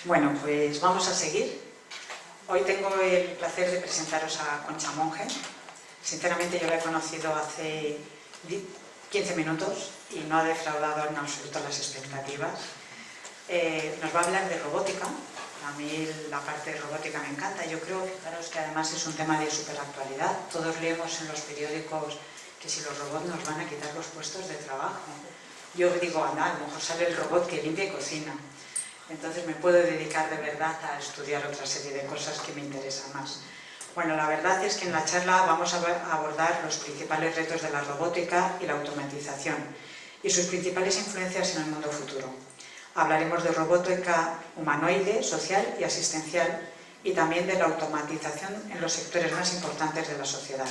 Bueno, pues vamos a seguir. Hoy tengo el placer de presentaros a Concha Monge. Sinceramente yo la he conocido hace 15 minutos y no ha defraudado en absoluto las expectativas. Nos va a hablar de robótica. A mí la parte de robótica me encanta. Yo creo, fijaros, que además es un tema de superactualidad. Todos leemos en los periódicos que si los robots nos van a quitar los puestos de trabajo. Yo digo, anda, a lo mejor sale el robot que limpia y cocina. Entonces me puedo dedicar de verdad a estudiar otra serie de cosas que me interesan más. Bueno, la verdad es que en la charla vamos a abordar los principales retos de la robótica y la automatización y sus principales influencias en el mundo futuro. Hablaremos de robótica humanoide, social y asistencial y también de la automatización en los sectores más importantes de la sociedad.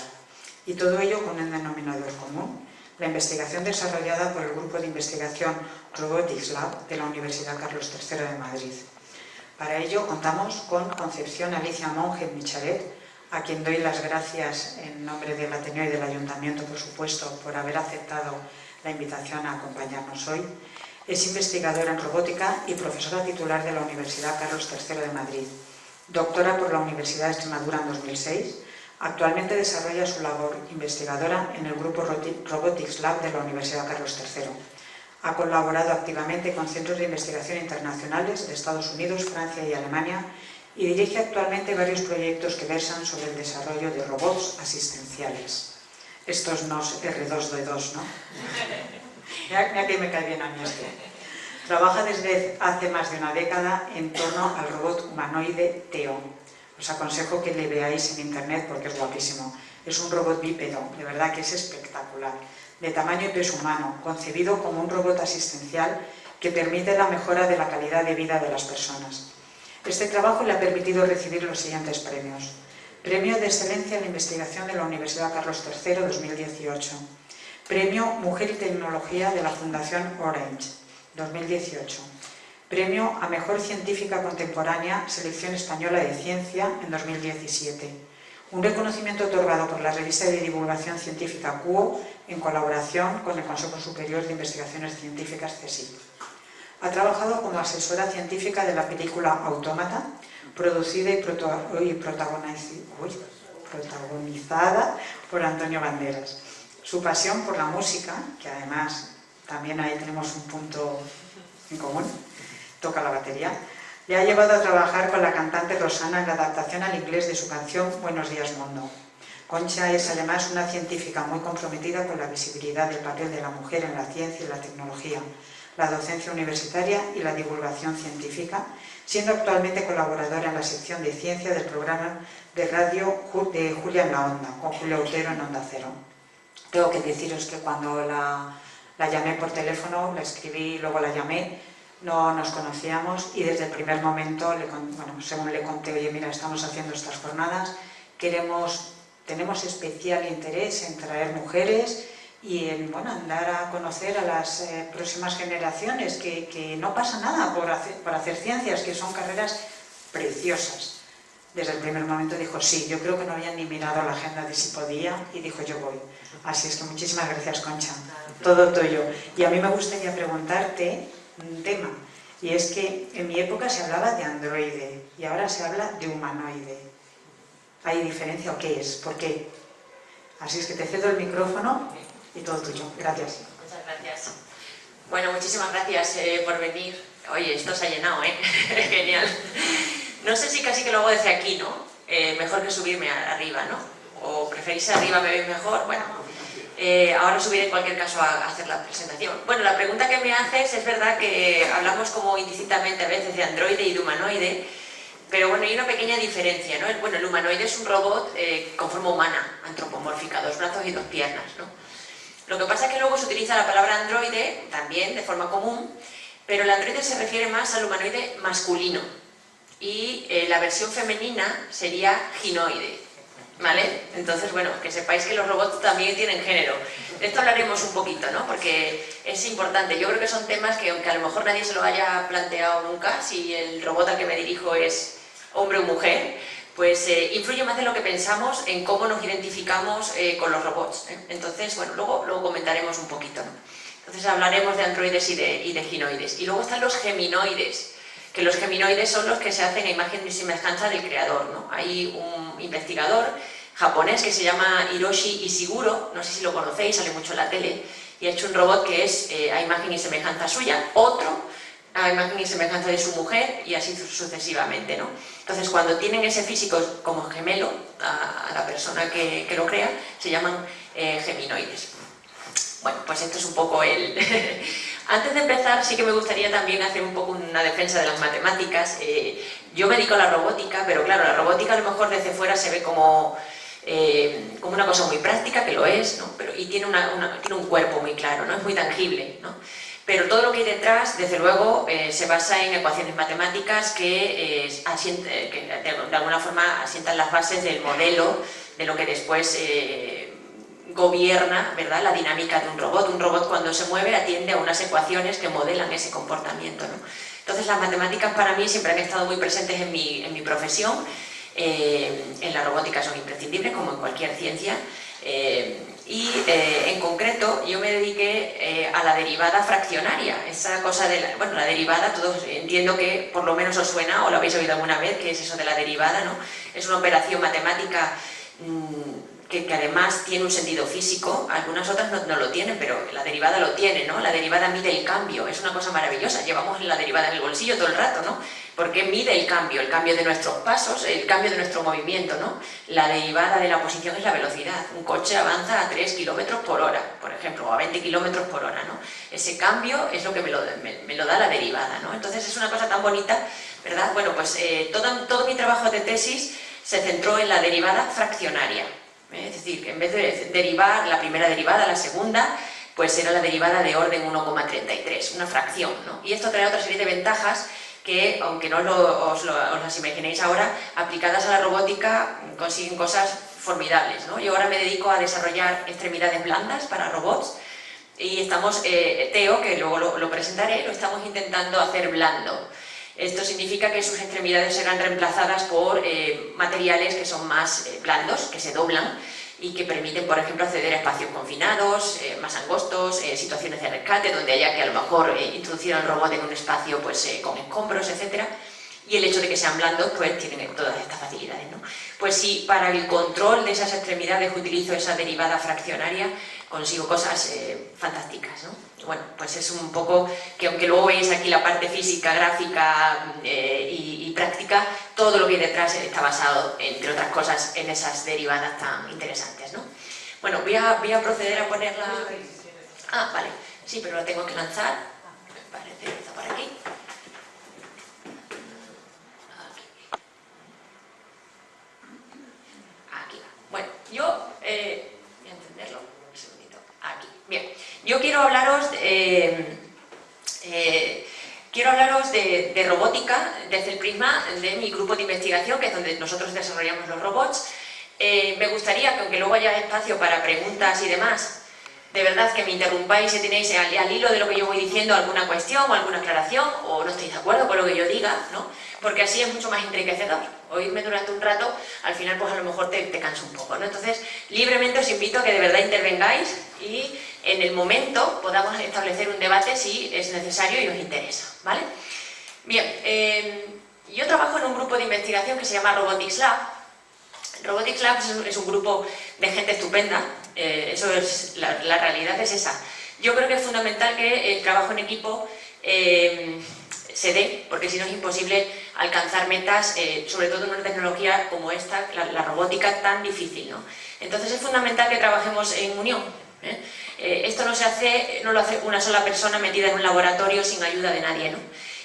Y todo ello con un denominador común: la investigación desarrollada por el Grupo de Investigación Robotics Lab de la Universidad Carlos III de Madrid. Para ello contamos con Concepción Alicia Monge Michalet, a quien doy las gracias en nombre del Ateneo y del Ayuntamiento, por supuesto, por haber aceptado la invitación a acompañarnos hoy. Es investigadora en robótica y profesora titular de la Universidad Carlos III de Madrid. Doctora por la Universidad de Extremadura en 2006. Actualmente desarrolla su labor investigadora en el Grupo Robotics Lab de la Universidad Carlos III. Ha colaborado activamente con centros de investigación internacionales de Estados Unidos, Francia y Alemania y dirige actualmente varios proyectos que versan sobre el desarrollo de robots asistenciales. Estos no es R2D2, ¿no? Mira que me cae bien a mí esto. Trabaja desde hace más de una década en torno al robot humanoide Theo. Os aconsejo que le veáis en internet porque es guapísimo. Es un robot bípedo, de verdad que es espectacular, de tamaño y peso humano, concebido como un robot asistencial que permite la mejora de la calidad de vida de las personas. Este trabajo le ha permitido recibir los siguientes premios. Premio de Excelencia en la Investigación de la Universidad Carlos III 2018. Premio Mujer y Tecnología de la Fundación Orange 2018. Premio a Mejor Científica Contemporánea, Selección Española de Ciencia en 2017. Un reconocimiento otorgado por la revista de divulgación científica QO en colaboración con el Consejo Superior de Investigaciones Científicas CSIC. Ha trabajado como asesora científica de la película Autómata, producida y protagonizada por Antonio Banderas. Su pasión por la música, que además también ahí tenemos un punto en común, toca la batería, le ha llevado a trabajar con la cantante Rosana en la adaptación al inglés de su canción Buenos días mundo. Concha es además una científica muy comprometida con la visibilidad del papel de la mujer en la ciencia y la tecnología, la docencia universitaria y la divulgación científica, siendo actualmente colaboradora en la sección de ciencia del programa de radio de Julia en la Onda, con Julio Otero en Onda Cero. Tengo que deciros que cuando la llamé por teléfono, la escribí y luego la llamé, no nos conocíamos y desde el primer momento, según le conté, oye, mira, estamos haciendo estas jornadas, tenemos especial interés en traer mujeres y en dar a conocer a las próximas generaciones que no pasa nada por hacer ciencias, que son carreras preciosas. Desde el primer momento dijo sí, yo creo que no habían ni mirado la agenda de si podía y dijo yo voy. Así es que muchísimas gracias, Concha, todo tuyo. Y a mí me gustaría preguntarte un tema, y es que en mi época se hablaba de androide y ahora se habla de humanoide. ¿Hay diferencia o qué es? ¿Por qué? Así es que te cedo el micrófono y todo tuyo. Gracias. Muchas gracias. Bueno, muchísimas gracias por venir. Oye, esto se ha llenado, ¿eh? Genial. No sé si casi que lo hago desde aquí, ¿no? Mejor que subirme arriba, ¿no? ¿O preferís arriba me veis mejor? Bueno, ahora subiré en cualquier caso a hacer la presentación. Bueno, la pregunta que me haces, es verdad que hablamos como indistintamente a veces de androide y de humanoide, pero bueno, hay una pequeña diferencia, ¿no? Bueno, el humanoide es un robot con forma humana, antropomórfica, 2 brazos y 2 piernas, ¿no? Lo que pasa es que luego se utiliza la palabra androide, también de forma común, pero el androide se refiere más al humanoide masculino y la versión femenina sería ginoide, ¿vale? Entonces, bueno, que sepáis que los robots también tienen género. De esto hablaremos un poquito, ¿no? Porque es importante. Yo creo que son temas que, aunque a lo mejor nadie se lo haya planteado nunca, si el robot al que me dirijo es hombre o mujer, pues influye más de lo que pensamos en cómo nos identificamos con los robots, ¿eh? Entonces, bueno, luego comentaremos un poquito, ¿no? Entonces hablaremos de androides y de ginoides. Y luego están los geminoides, que los geminoides son los que se hacen a imagen y semejanza del creador, ¿no? Hay un investigador japonés que se llama Hiroshi Ishiguro, no sé si lo conocéis, sale mucho en la tele, y ha hecho un robot que es a imagen y semejanza suya, otro a imagen y semejanza de su mujer, y así sucesivamente, ¿no? Entonces, cuando tienen ese físico como gemelo a la persona que lo crea, se llaman geminoides. Bueno, pues esto es un poco el... Antes de empezar, sí que me gustaría también hacer un poco una defensa de las matemáticas. Yo me dedico a la robótica, pero claro, la robótica a lo mejor desde fuera se ve como una cosa muy práctica, que lo es, ¿no? Y tiene un cuerpo muy claro, ¿no? Es muy tangible, ¿no? Pero todo lo que hay detrás, desde luego, se basa en ecuaciones matemáticas que de alguna forma asientan las bases del modelo de lo que después gobierna, ¿verdad?, la dinámica de un robot. Un robot, cuando se mueve, atiende a unas ecuaciones que modelan ese comportamiento, ¿no? Entonces, las matemáticas para mí siempre han estado muy presentes en mi profesión. En la robótica son imprescindibles, como en cualquier ciencia. En concreto, yo me dediqué a la derivada fraccionaria. Esa cosa de la derivada, todos entiendo que por lo menos os suena o lo habéis oído alguna vez, que es eso de la derivada, ¿no? Es una operación matemática que además tiene un sentido físico. Algunas otras no lo tienen, pero la derivada lo tiene, ¿no? La derivada mide el cambio, es una cosa maravillosa. Llevamos la derivada en el bolsillo todo el rato, ¿no? Porque mide el cambio de nuestros pasos, el cambio de nuestro movimiento, ¿no? La derivada de la posición es la velocidad. Un coche avanza a 3 km por hora, por ejemplo, o a 20 km por hora, ¿no? Ese cambio es lo que me lo da la derivada, ¿no? Entonces es una cosa tan bonita, ¿verdad? Bueno, pues todo mi trabajo de tesis se centró en la derivada fraccionaria. Es decir, que en vez de derivar la primera derivada, la segunda, pues era la derivada de orden 1,33, una fracción, ¿no? Y esto trae otra serie de ventajas que, aunque no os las imaginéis ahora, aplicadas a la robótica consiguen cosas formidables, ¿no? Yo ahora me dedico a desarrollar extremidades blandas para robots y estamos, Teo, que luego lo presentaré, lo estamos intentando hacer blando. Esto significa que sus extremidades serán reemplazadas por materiales que son más blandos, que se doblan y que permiten, por ejemplo, acceder a espacios confinados, más angostos, situaciones de rescate donde haya que a lo mejor introducir al robot en un espacio pues, con escombros, etc. Y el hecho de que sean blandos, pues tienen todas estas facilidades, ¿no? Pues si para el control de esas extremidades utilizo esa derivada fraccionaria, consigo cosas fantásticas, ¿no? Bueno, pues es un poco que, aunque luego veis aquí la parte física, gráfica y práctica, todo lo que hay detrás está basado, entre otras cosas, en esas derivadas tan interesantes, ¿no? Bueno, voy a proceder a ponerla... Ah, vale, sí, pero la tengo que lanzar. Me parece que está por aquí. Aquí va. Bueno, yo... voy a entenderlo. Un segundito. Aquí. Bien. Yo quiero hablaros de robótica desde el prisma de mi grupo de investigación, que es donde nosotros desarrollamos los robots. Me gustaría que, aunque luego haya espacio para preguntas y demás, de verdad que me interrumpáis si tenéis al hilo de lo que yo voy diciendo alguna cuestión o alguna aclaración, o no estáis de acuerdo con lo que yo diga, ¿no? Porque así es mucho más enriquecedor. Oírme durante un rato, al final pues a lo mejor te cansa un poco, ¿no? Entonces, libremente os invito a que de verdad intervengáis y en el momento podamos establecer un debate si es necesario y os interesa, ¿vale? Bien, yo trabajo en un grupo de investigación que se llama Robotics Lab. Robotics Lab es un grupo de gente estupenda, eso es, la realidad es esa. Yo creo que es fundamental que el trabajo en equipo se dé, porque si no es imposible alcanzar metas, sobre todo en una tecnología como esta, la robótica tan difícil, ¿no? Entonces es fundamental que trabajemos en unión, ¿eh? Esto no lo hace una sola persona metida en un laboratorio sin ayuda de nadie, ¿no?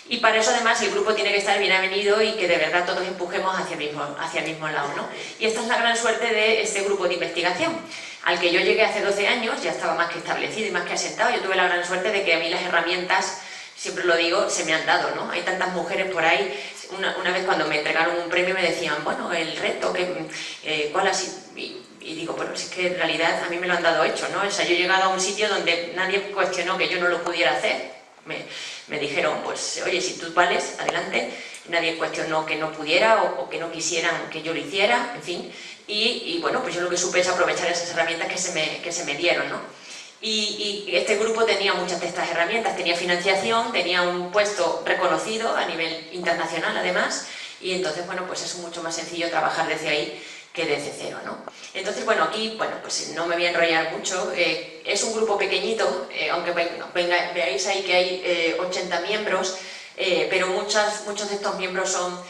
Y para eso además el grupo tiene que estar bien avenido y que de verdad todos empujemos hacia el mismo lado, ¿no? Y esta es la gran suerte de este grupo de investigación, al que yo llegué hace 12 años, ya estaba más que establecido y más que asentado. Yo tuve la gran suerte de que a mí las herramientas, siempre lo digo, se me han dado, ¿no? Hay tantas mujeres por ahí. Una vez cuando me entregaron un premio me decían, bueno, el reto, ¿cuál ha sido? Y digo, bueno, si es que en realidad a mí me lo han dado hecho, ¿no? O sea, yo he llegado a un sitio donde nadie cuestionó que yo no lo pudiera hacer. Me dijeron, pues, oye, si tú vales, adelante. Nadie cuestionó que no pudiera o que no quisieran que yo lo hiciera, en fin. Y bueno, pues yo lo que supe es aprovechar esas herramientas que se me dieron, ¿no? Y este grupo tenía muchas de estas herramientas, tenía financiación, tenía un puesto reconocido a nivel internacional además, y entonces, bueno, pues es mucho más sencillo trabajar desde ahí que desde cero, ¿no? Entonces, bueno, aquí, bueno, pues no me voy a enrollar mucho, es un grupo pequeñito, aunque veáis ahí que hay 80 miembros, pero muchos de estos miembros son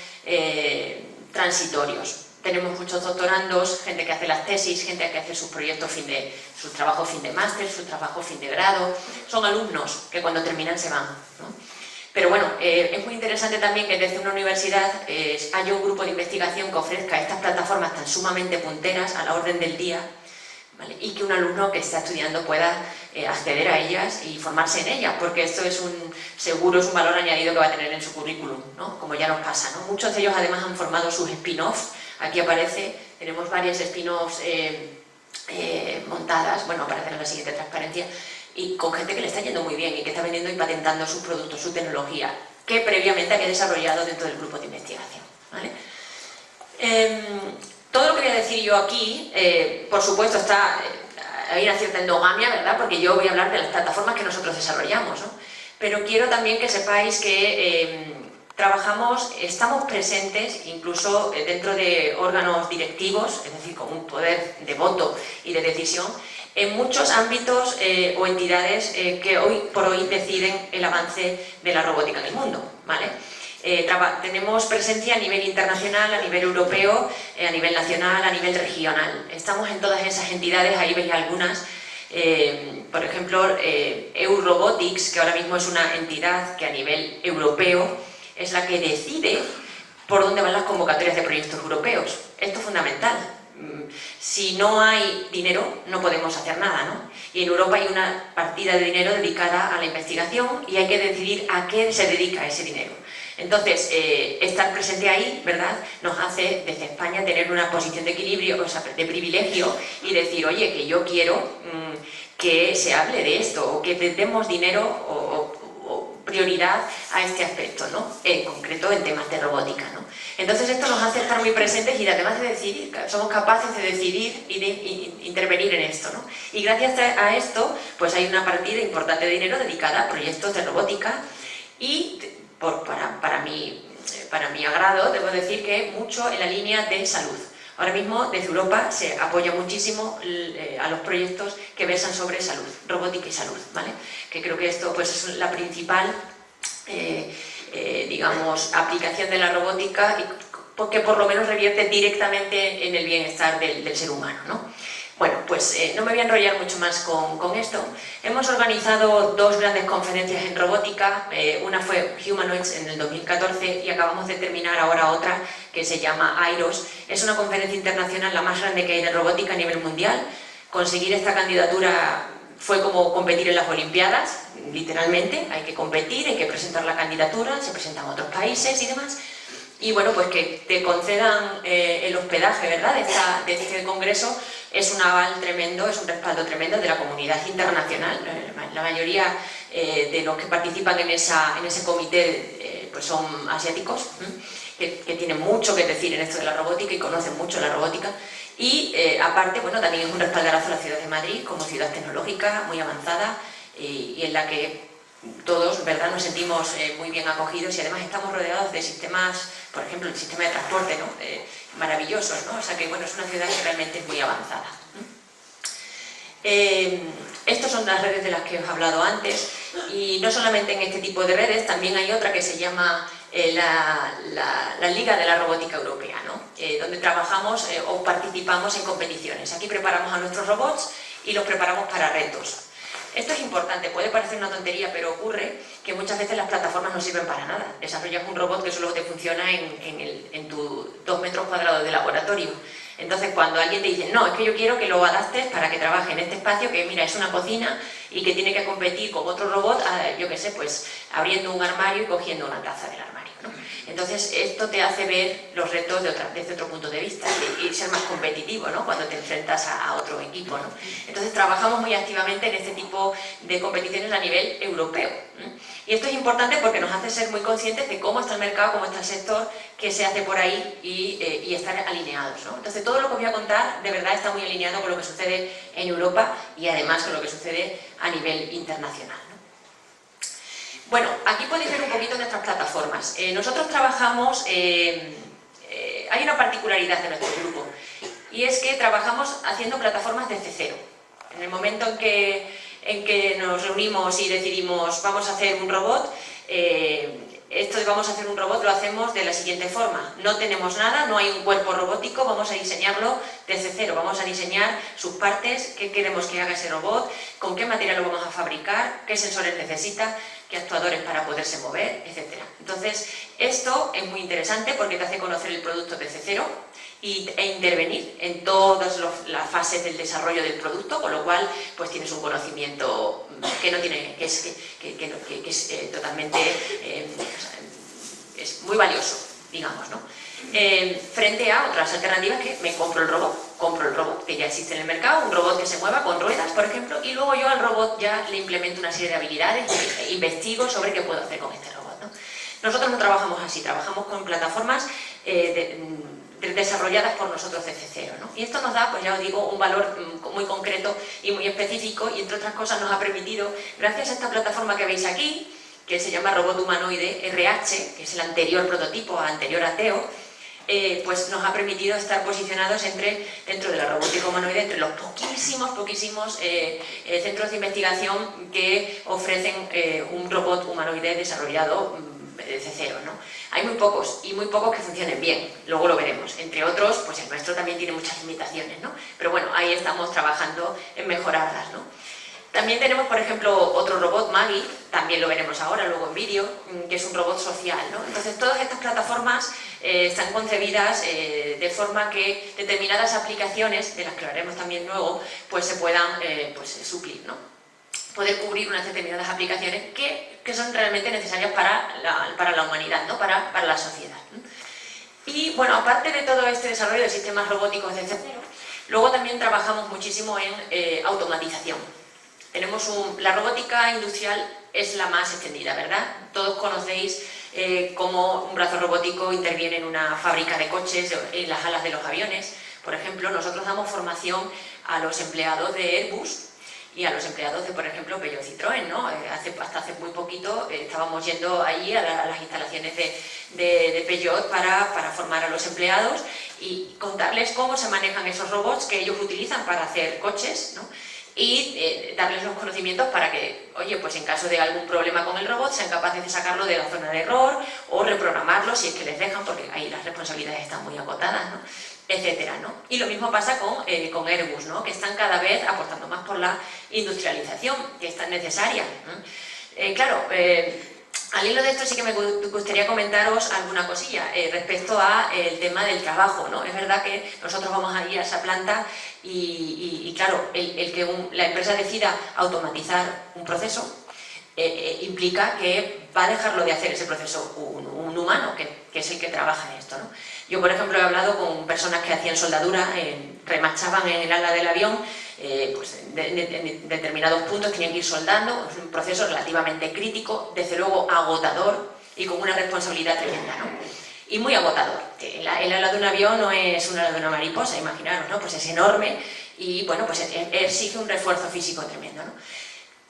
transitorios. Tenemos muchos doctorandos, gente que hace las tesis, gente que hace sus proyectos sus trabajos fin de máster, sus trabajos fin de grado. Son alumnos que cuando terminan se van, ¿no? Pero bueno, es muy interesante también que desde una universidad haya un grupo de investigación que ofrezca estas plataformas tan sumamente punteras a la orden del día, ¿vale? Y que un alumno que está estudiando pueda acceder a ellas y formarse en ellas, porque esto seguro es un valor añadido que va a tener en su currículum, ¿no? Como ya nos pasa, ¿no? Muchos de ellos además han formado sus spin-offs. Aquí aparece, tenemos varias spin-offs montadas, bueno, aparece en la siguiente transparencia, y con gente que le está yendo muy bien y que está vendiendo y patentando sus productos, su tecnología, que previamente había desarrollado dentro del grupo de investigación, ¿vale? Todo lo que voy a decir yo aquí, por supuesto, hay una cierta endogamia, ¿verdad? Porque yo voy a hablar de las plataformas que nosotros desarrollamos, ¿no? Pero quiero también que sepáis que estamos presentes incluso dentro de órganos directivos, es decir, con un poder de voto y de decisión, en muchos ámbitos o entidades que hoy por hoy deciden el avance de la robótica en el mundo, ¿vale? Tenemos presencia a nivel internacional, a nivel europeo, a nivel nacional, a nivel regional. Estamos en todas esas entidades, ahí veis algunas. Por ejemplo, EU-Robotics, que ahora mismo es una entidad que a nivel europeo es la que decide por dónde van las convocatorias de proyectos europeos. Esto es fundamental. Si no hay dinero, no podemos hacer nada, ¿no? Y en Europa hay una partida de dinero dedicada a la investigación y hay que decidir a qué se dedica ese dinero. Entonces, estar presente ahí, ¿verdad?, nos hace desde España tener una posición de equilibrio, o sea, de privilegio, y decir, oye, que yo quiero que se hable de esto, o que demos dinero o prioridad a este aspecto, ¿no? En concreto en temas de robótica, ¿no? Entonces esto nos hace estar muy presentes y además de decidir, somos capaces de decidir y de intervenir en esto, ¿no? Y gracias a esto, pues hay una partida importante de dinero dedicada a proyectos de robótica y para mi agrado, debo decir que mucho en la línea de salud. Ahora mismo desde Europa se apoya muchísimo a los proyectos que versan sobre salud, robótica y salud, ¿vale? Que creo que esto pues, es la principal, digamos, aplicación de la robótica porque por lo menos revierte directamente en el bienestar del ser humano, ¿no? Bueno, pues no me voy a enrollar mucho más con esto. Hemos organizado dos grandes conferencias en robótica, una fue Humanoids en el 2014 y acabamos de terminar ahora otra que se llama AIROS. Es una conferencia internacional la más grande que hay de robótica a nivel mundial. Conseguir esta candidatura fue como competir en las Olimpiadas, literalmente. Hay que competir, hay que presentar la candidatura, se presentan otros países y demás. Y bueno, pues que te concedan el hospedaje, ¿verdad?, de este congreso es un aval tremendo, es un respaldo tremendo de la comunidad internacional. La mayoría de los que participan en ese comité pues son asiáticos, que tienen mucho que decir en esto de la robótica y conocen mucho la robótica. Y aparte, bueno, también es un respaldarazo a la ciudad de Madrid como ciudad tecnológica muy avanzada y en la que todos, ¿verdad?, nos sentimos muy bien acogidos y además estamos rodeados de sistemas, por ejemplo, el sistema de transporte, ¿no?, maravillosos, ¿no? O sea que, bueno, es una ciudad que realmente es muy avanzada. Estas son las redes de las que os he hablado antes y no solamente en este tipo de redes, también hay otra que se llama la Liga de la Robótica Europea, ¿no? Donde trabajamos o participamos en competiciones. Aquí preparamos a nuestros robots y los preparamos para retos. Esto es importante, puede parecer una tontería, pero ocurre que muchas veces las plataformas no sirven para nada. Desarrollas un robot que solo te funciona en tus 2 metros cuadrados de laboratorio. Entonces, cuando alguien te dice, no, es que yo quiero que lo adaptes para que trabaje en este espacio, que mira, es una cocina y que tiene que competir con otro robot, yo qué sé, pues abriendo un armario y cogiendo una taza del armario, ¿no? Entonces, esto te hace ver los retos desde otro punto de vista y ser más competitivo, ¿no?, cuando te enfrentas a otro equipo, ¿no? Entonces, trabajamos muy activamente en este tipo de competiciones a nivel europeo. Y esto es importante porque nos hace ser muy conscientes de cómo está el mercado, cómo está el sector, qué se hace por ahí y estar alineados, ¿no? Entonces, todo lo que os voy a contar de verdad está muy alineado con lo que sucede en Europa y además con lo que sucede a nivel internacional, ¿no? Bueno, aquí podéis ver un poquito nuestras plataformas. Nosotros trabajamos, hay una particularidad de nuestro grupo, y es que trabajamos haciendo plataformas desde cero. En el momento en que nos reunimos y decidimos vamos a hacer un robot, esto de vamos a hacer un robot lo hacemos de la siguiente forma. No tenemos nada, no hay un cuerpo robótico, vamos a diseñarlo desde cero. Vamos a diseñar sus partes, qué queremos que haga ese robot, con qué material lo vamos a fabricar, qué sensores necesita, qué actuadores para poderse mover, etc. Entonces, esto es muy interesante porque te hace conocer el producto desde cero e intervenir en todas las fases del desarrollo del producto, con lo cual pues tienes un conocimiento que no tiene, que es totalmente es muy valioso, digamos, ¿no? Frente a otras alternativas que me compro el robot que ya existe en el mercado, un robot que se mueva con ruedas, por ejemplo, y luego yo al robot ya le implemento una serie de habilidades e investigo sobre qué puedo hacer con este robot, ¿no? Nosotros no trabajamos así, trabajamos con plataformas desarrolladas por nosotros desde cero, ¿no? Y esto nos da, pues ya os digo, un valor muy concreto y muy específico, y entre otras cosas nos ha permitido, gracias a esta plataforma que veis aquí, que se llama Robot Humanoide RH, que es el anterior prototipo, anterior a Teo, pues nos ha permitido estar posicionados dentro de la robótica humanoide, entre los poquísimos centros de investigación que ofrecen un robot humanoide desarrollado desde cero, ¿no? Hay muy pocos, y muy pocos que funcionen bien, luego lo veremos. Entre otros, pues el nuestro también tiene muchas limitaciones, ¿no? Pero bueno, ahí estamos trabajando en mejorarlas, ¿no? También tenemos, por ejemplo, otro robot, Maggie, también lo veremos ahora, luego en vídeo, que es un robot social, ¿no? Entonces, todas estas plataformas están concebidas de forma que determinadas aplicaciones, de las que hablaremos también luego, pues se puedan suplir, ¿no? Poder cubrir unas determinadas aplicaciones que son realmente necesarias para la humanidad, ¿no? Para la sociedad, ¿no? Y bueno, aparte de todo este desarrollo de sistemas robóticos desde cero, luego también trabajamos muchísimo en automatización. La robótica industrial es la más extendida, ¿verdad? Todos conocéis cómo un brazo robótico interviene en una fábrica de coches, en las alas de los aviones. Por ejemplo, nosotros damos formación a los empleados de Airbus y a los empleados de, por ejemplo, Peugeot Citroën, ¿no? Hasta hace muy poquito estábamos yendo allí a las instalaciones de Peugeot para formar a los empleados y contarles cómo se manejan esos robots que ellos utilizan para hacer coches, ¿no? Y darles los conocimientos para que, oye, pues en caso de algún problema con el robot sean capaces de sacarlo de la zona de error o reprogramarlo si es que les dejan, porque ahí las responsabilidades están muy acotadas, ¿no? Etcétera, ¿no? Y lo mismo pasa con Airbus, ¿no? Que están cada vez apostando más por la industrialización, que es tan necesaria, ¿no? Claro, al hilo de esto sí que me gustaría comentaros alguna cosilla respecto al tema del trabajo, ¿no? Es verdad que nosotros vamos a ir a esa planta y claro, el que la empresa decida automatizar un proceso implica que va a dejarlo de hacer ese proceso un humano, que es el que trabaja en esto, ¿no? Yo, por ejemplo, he hablado con personas que hacían soldadura, remachaban en el ala del avión, pues en determinados puntos tenían que ir soldando, es un proceso relativamente crítico, desde luego agotador y con una responsabilidad tremenda, ¿no? Y muy agotador. El ala de un avión no es un ala de una mariposa, imaginaros, ¿no? Pues es enorme y, bueno, pues exige un refuerzo físico tremendo, ¿no?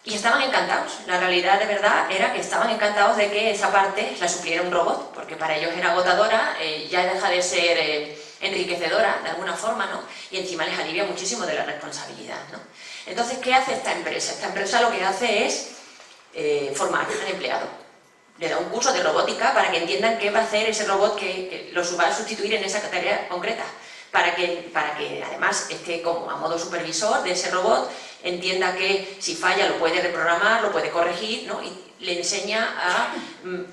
Y estaban encantados, la realidad de verdad era que estaban encantados de que esa parte la supliera un robot, porque para ellos era agotadora, ya deja de ser enriquecedora de alguna forma, ¿no? Y encima les alivia muchísimo de la responsabilidad, ¿no? Entonces, ¿qué hace esta empresa? Esta empresa lo que hace es formar al empleado. Le da un curso de robótica para que entiendan qué va a hacer ese robot que los va a sustituir en esa tarea concreta, para que además esté como a modo supervisor de ese robot, entienda que si falla lo puede reprogramar, lo puede corregir, ¿no? Y le enseña a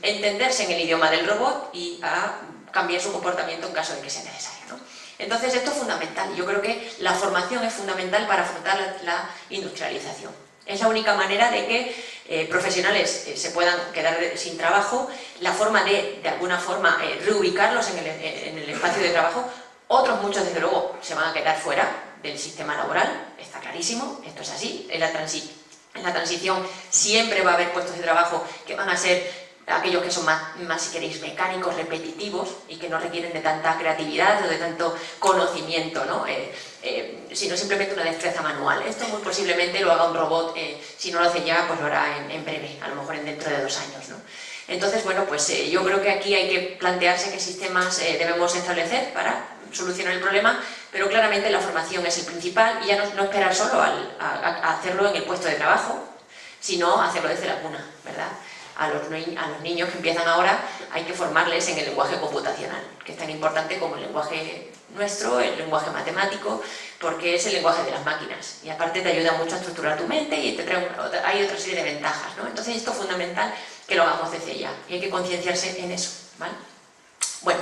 entenderse en el idioma del robot y a cambiar su comportamiento en caso de que sea necesario, ¿no? Entonces esto es fundamental, yo creo que la formación es fundamental para afrontar la industrialización. Es la única manera de que profesionales se puedan quedar sin trabajo, la forma de alguna forma, reubicarlos en el espacio de trabajo. Otros muchos, desde luego, se van a quedar fuera del sistema laboral, está clarísimo, esto es así. En la transición siempre va a haber puestos de trabajo que van a ser aquellos que son más, si queréis, mecánicos, repetitivos y que no requieren de tanta creatividad o de tanto conocimiento, ¿no? Sino simplemente una destreza manual. Esto muy posiblemente lo haga un robot, si no lo hace ya, pues lo hará en breve, a lo mejor dentro de 2 años, ¿no? Entonces, bueno, pues yo creo que aquí hay que plantearse qué sistemas debemos establecer para solucionar el problema, pero claramente la formación es el principal y ya no esperar solo a hacerlo en el puesto de trabajo, sino hacerlo desde la cuna, ¿verdad? A los niños que empiezan ahora hay que formarles en el lenguaje computacional, que es tan importante como el lenguaje nuestro, el lenguaje matemático, porque es el lenguaje de las máquinas y aparte te ayuda mucho a estructurar tu mente y hay otra serie de ventajas, ¿no? Entonces esto es fundamental que lo hagamos desde ya y hay que concienciarse en eso, ¿vale? Bueno,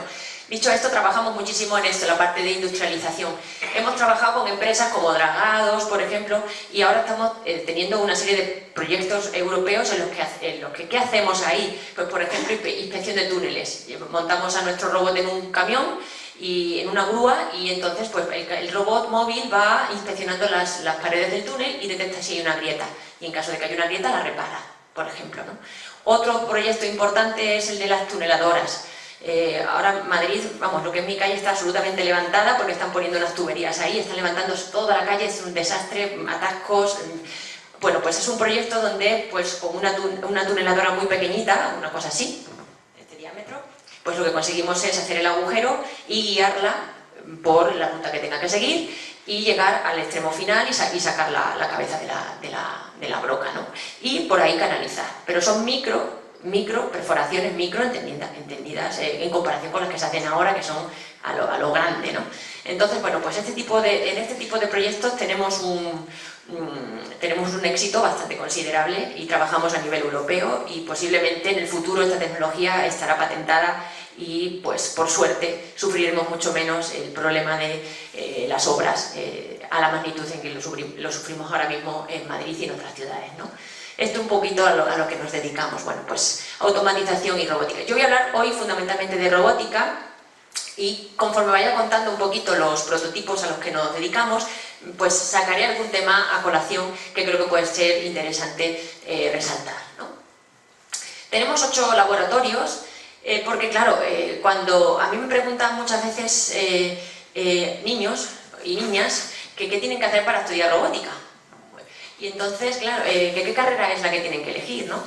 dicho esto, trabajamos muchísimo en esto, la parte de industrialización. Hemos trabajado con empresas como Dragados, por ejemplo, y ahora estamos teniendo una serie de proyectos europeos en los que ¿qué hacemos ahí? Pues, por ejemplo, inspección de túneles. Montamos a nuestro robot en un camión y en una grúa y entonces pues, el robot móvil va inspeccionando las paredes del túnel y detecta si hay una grieta. Y en caso de que haya una grieta, la repara, por ejemplo, ¿no? Otro proyecto importante es el de las tuneladoras. Ahora Madrid, vamos, lo que es mi calle está absolutamente levantada porque están poniendo unas tuberías ahí, están levantando toda la calle, es un desastre, atascos. Bueno, pues es un proyecto donde, pues con una tuneladora muy pequeñita, una cosa así, de este diámetro, pues lo que conseguimos es hacer el agujero y guiarla por la ruta que tenga que seguir y llegar al extremo final y sacar la cabeza de la broca, ¿no? Y por ahí canalizar. Pero son micro perforaciones entendidas en comparación con las que se hacen ahora, que son a lo grande, ¿no? Entonces, bueno, pues en este tipo de proyectos tenemos un éxito bastante considerable y trabajamos a nivel europeo y posiblemente en el futuro esta tecnología estará patentada y, pues, por suerte, sufriremos mucho menos el problema de las obras a la magnitud en que lo sufrimos ahora mismo en Madrid y en otras ciudades, ¿no? Esto un poquito a lo que nos dedicamos, bueno, pues automatización y robótica. Yo voy a hablar hoy fundamentalmente de robótica y conforme vaya contando un poquito los prototipos a los que nos dedicamos, pues sacaré algún tema a colación que creo que puede ser interesante resaltar, ¿no? Tenemos 8 laboratorios, porque claro, cuando a mí me preguntan muchas veces niños y niñas que qué tienen que hacer para estudiar robótica. Y entonces, claro, ¿qué carrera es la que tienen que elegir, no?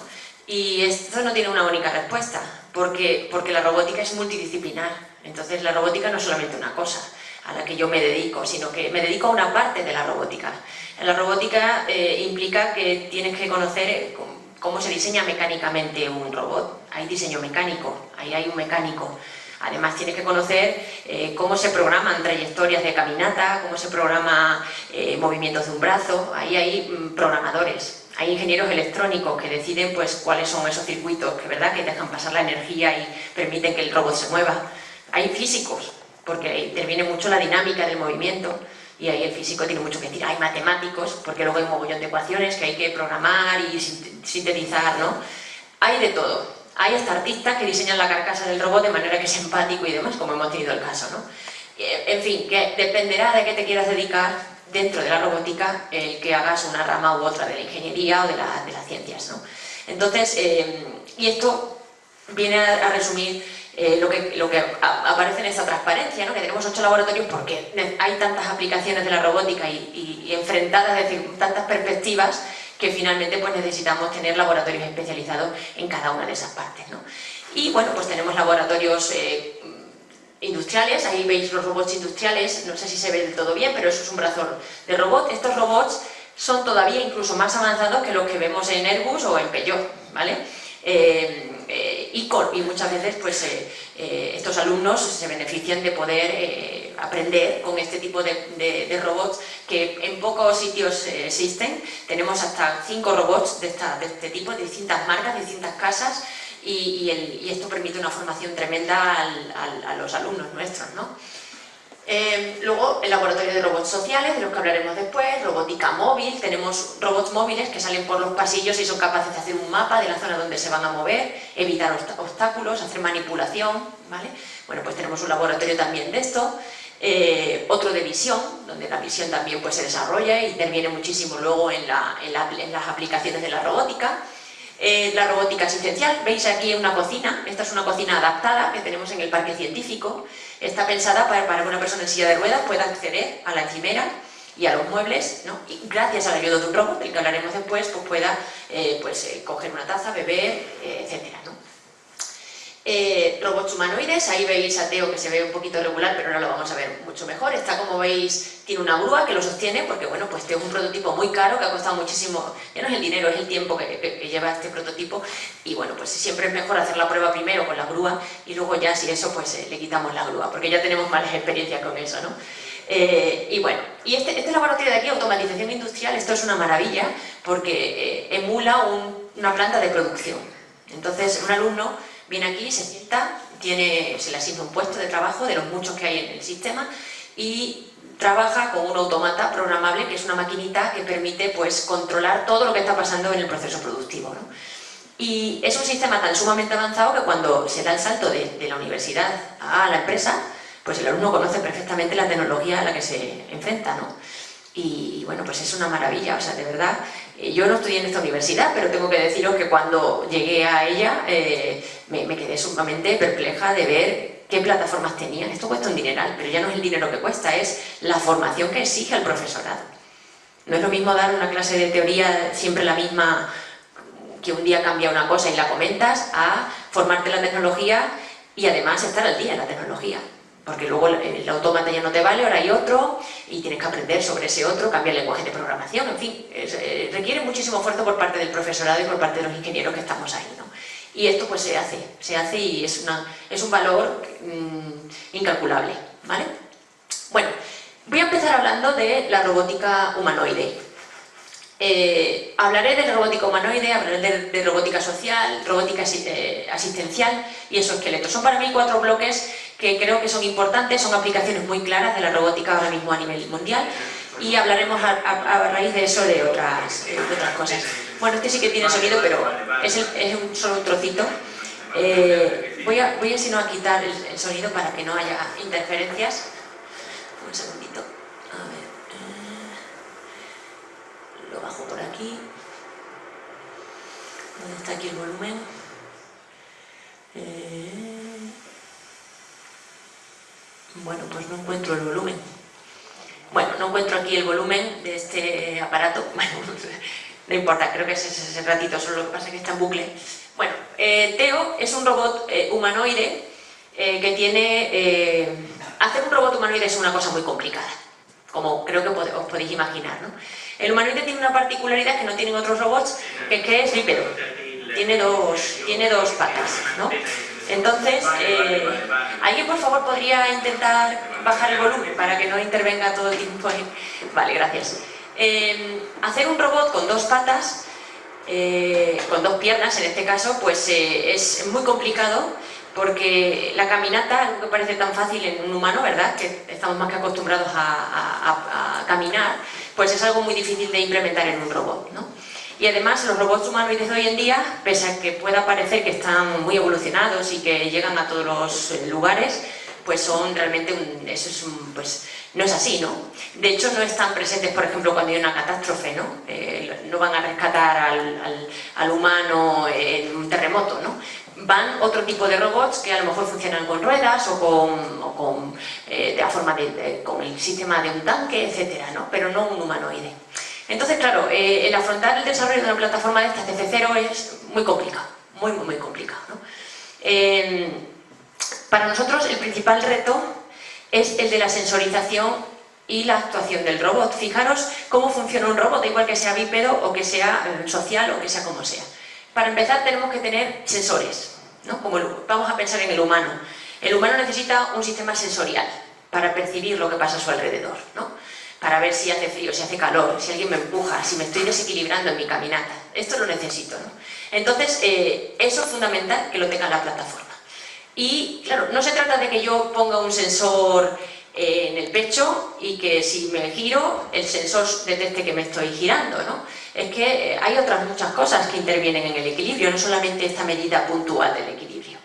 Y esto no tiene una única respuesta, porque la robótica es multidisciplinar. Entonces la robótica no es solamente una cosa a la que yo me dedico, sino que me dedico a una parte de la robótica. La robótica implica que tienes que conocer cómo se diseña mecánicamente un robot. Hay diseño mecánico, ahí hay un mecánico. Además tienes que conocer cómo se programan trayectorias de caminata, cómo se programan movimientos de un brazo. Ahí hay programadores, hay ingenieros electrónicos que deciden pues cuáles son esos circuitos que dejan pasar la energía y permiten que el robot se mueva. Hay físicos, porque interviene mucho la dinámica del movimiento y ahí el físico tiene mucho que decir. Hay matemáticos, porque luego hay un mogollón de ecuaciones que hay que programar y sintetizar, ¿no? Hay de todo. Hay hasta artistas que diseñan la carcasa del robot de manera que es empático y demás, como hemos tenido el caso, ¿no? En fin, que dependerá de qué te quieras dedicar dentro de la robótica, el que hagas una rama u otra de la ingeniería o de las ciencias, ¿no? Entonces, y esto viene a resumir lo que aparece en esta transparencia, ¿no? Que tenemos 8 laboratorios porque hay tantas aplicaciones de la robótica y enfrentadas, es decir, tantas perspectivas, que finalmente pues necesitamos tener laboratorios especializados en cada una de esas partes, ¿no? Y bueno, pues tenemos laboratorios industriales, ahí veis los robots industriales, no sé si se ve del todo bien, pero eso es un brazo de robot. Estos robots son todavía incluso más avanzados que los que vemos en Airbus o en Peugeot, ¿vale? Y muchas veces pues estos alumnos se benefician de poder aprender con este tipo de robots que en pocos sitios existen. Tenemos hasta 5 robots de este tipo, de distintas marcas, de distintas casas, y esto permite una formación tremenda a los alumnos nuestros, ¿no? Luego el laboratorio de robots sociales, de los que hablaremos después, robótica móvil. Tenemos robots móviles que salen por los pasillos y son capaces de hacer un mapa de la zona donde se van a mover, evitar obstáculos, hacer manipulación, ¿vale? Bueno, pues tenemos un laboratorio también de esto. Otro de visión, donde la visión también pues, se desarrolla e interviene muchísimo luego en las aplicaciones de la robótica. La robótica asistencial, veis aquí una cocina, esta es una cocina adaptada que tenemos en el parque científico, está pensada para que una persona en silla de ruedas pueda acceder a la encimera y a los muebles, ¿no? Y gracias al ayuda de un robot, del que hablaremos después, pues pueda coger una taza, beber, etcétera, ¿no? Robots humanoides, ahí veis a Teo que se ve un poquito irregular, pero ahora lo vamos a ver mucho mejor. Está, como veis, tiene una grúa que lo sostiene, porque bueno, pues Teo es un prototipo muy caro que ha costado muchísimo, ya no es el dinero, es el tiempo que lleva este prototipo, y bueno, pues siempre es mejor hacer la prueba primero con la grúa y luego ya si eso pues le quitamos la grúa, porque ya tenemos malas experiencias con eso, ¿no? Y bueno, y este laboratorio de aquí, automatización industrial, esto es una maravilla porque emula una planta de producción. Entonces un alumno viene aquí, se sienta, se le asigna un puesto de trabajo de los muchos que hay en el sistema y trabaja con un automata programable, que es una maquinita que permite pues controlar todo lo que está pasando en el proceso productivo, ¿no? Y es un sistema tan sumamente avanzado que cuando se da el salto de la universidad a la empresa, pues el alumno conoce perfectamente la tecnología a la que se enfrenta, ¿no? Y bueno, pues es una maravilla, o sea, de verdad, yo no estudié en esta universidad, pero tengo que deciros que cuando llegué a ella me quedé sumamente perpleja de ver qué plataformas tenían. Esto cuesta un dineral, pero ya no es el dinero que cuesta, es la formación que exige al profesorado. No es lo mismo dar una clase de teoría siempre la misma, que un día cambia una cosa y la comentas, a formarte en la tecnología y además estar al día en la tecnología. Porque luego el autómata ya no te vale, ahora hay otro y tienes que aprender sobre ese otro, cambiar el lenguaje de programación, en fin, requiere muchísimo esfuerzo por parte del profesorado y por parte de los ingenieros que estamos ahí, ¿no? Y esto pues se hace y es un valor incalculable, ¿vale? Bueno, voy a empezar hablando de la robótica humanoide. Hablaré de la robótica humanoide, hablaré de robótica social, robótica asistencial y exoesqueletos. Son para mí 4 bloques que creo que son importantes, son aplicaciones muy claras de la robótica ahora mismo a nivel mundial y hablaremos a raíz de eso de otras cosas. Bueno, este sí que tiene sonido, pero es solo un trocito. Voy a si no a quitar el sonido para que no haya interferencias. Un segundito. A ver. Lo bajo por aquí. ¿Dónde está aquí el volumen? Bueno, pues no encuentro el volumen. Bueno, no encuentro aquí el volumen de este aparato. Bueno, no importa, creo que es ese ratito, solo lo que pasa es que está en bucle. Bueno, Teo es un robot humanoide que tiene... hacer un robot humanoide es una cosa muy complicada, como creo que os podéis imaginar, ¿no? El humanoide tiene una particularidad que no tienen otros robots, que es bípedo. Tiene dos patas, ¿no? Entonces, ¿alguien por favor podría intentar bajar el volumen para que no intervenga todo el tiempo? Vale, gracias. Hacer un robot con 2 patas, con 2 piernas en este caso, pues es muy complicado porque la caminata, algo que parece tan fácil en un humano, ¿verdad? Que estamos más que acostumbrados a caminar, pues es algo muy difícil de implementar en un robot, ¿no? Y además los robots humanoides de hoy en día, pese a que pueda parecer que están muy evolucionados y que llegan a todos los lugares, pues son realmente pues no es así, ¿no? De hecho no están presentes, por ejemplo, cuando hay una catástrofe, ¿no? No van a rescatar al humano en un terremoto, ¿no? Van otro tipo de robots que a lo mejor funcionan con ruedas o con el sistema de un tanque, etcétera, ¿no? Pero no un humanoide. Entonces, claro, el afrontar el desarrollo de una plataforma de estas desde cero es muy complicado, muy, muy, muy complicado, ¿no? Para nosotros el principal reto es el de la sensorización y la actuación del robot. Fijaros cómo funciona un robot, da igual que sea bípedo o que sea social o que sea como sea. Para empezar tenemos que tener sensores, ¿no? Vamos a pensar en el humano. El humano necesita un sistema sensorial para percibir lo que pasa a su alrededor, ¿no? Para ver si hace frío, si hace calor, si alguien me empuja, si me estoy desequilibrando en mi caminata. Esto lo necesito, ¿no? Entonces, eso es fundamental que lo tenga la plataforma. Y, claro, no se trata de que yo ponga un sensor en el pecho y que si me giro, el sensor detecte que me estoy girando, ¿no? Es que hay otras muchas cosas que intervienen en el equilibrio, no solamente esta medida puntual del equilibrio.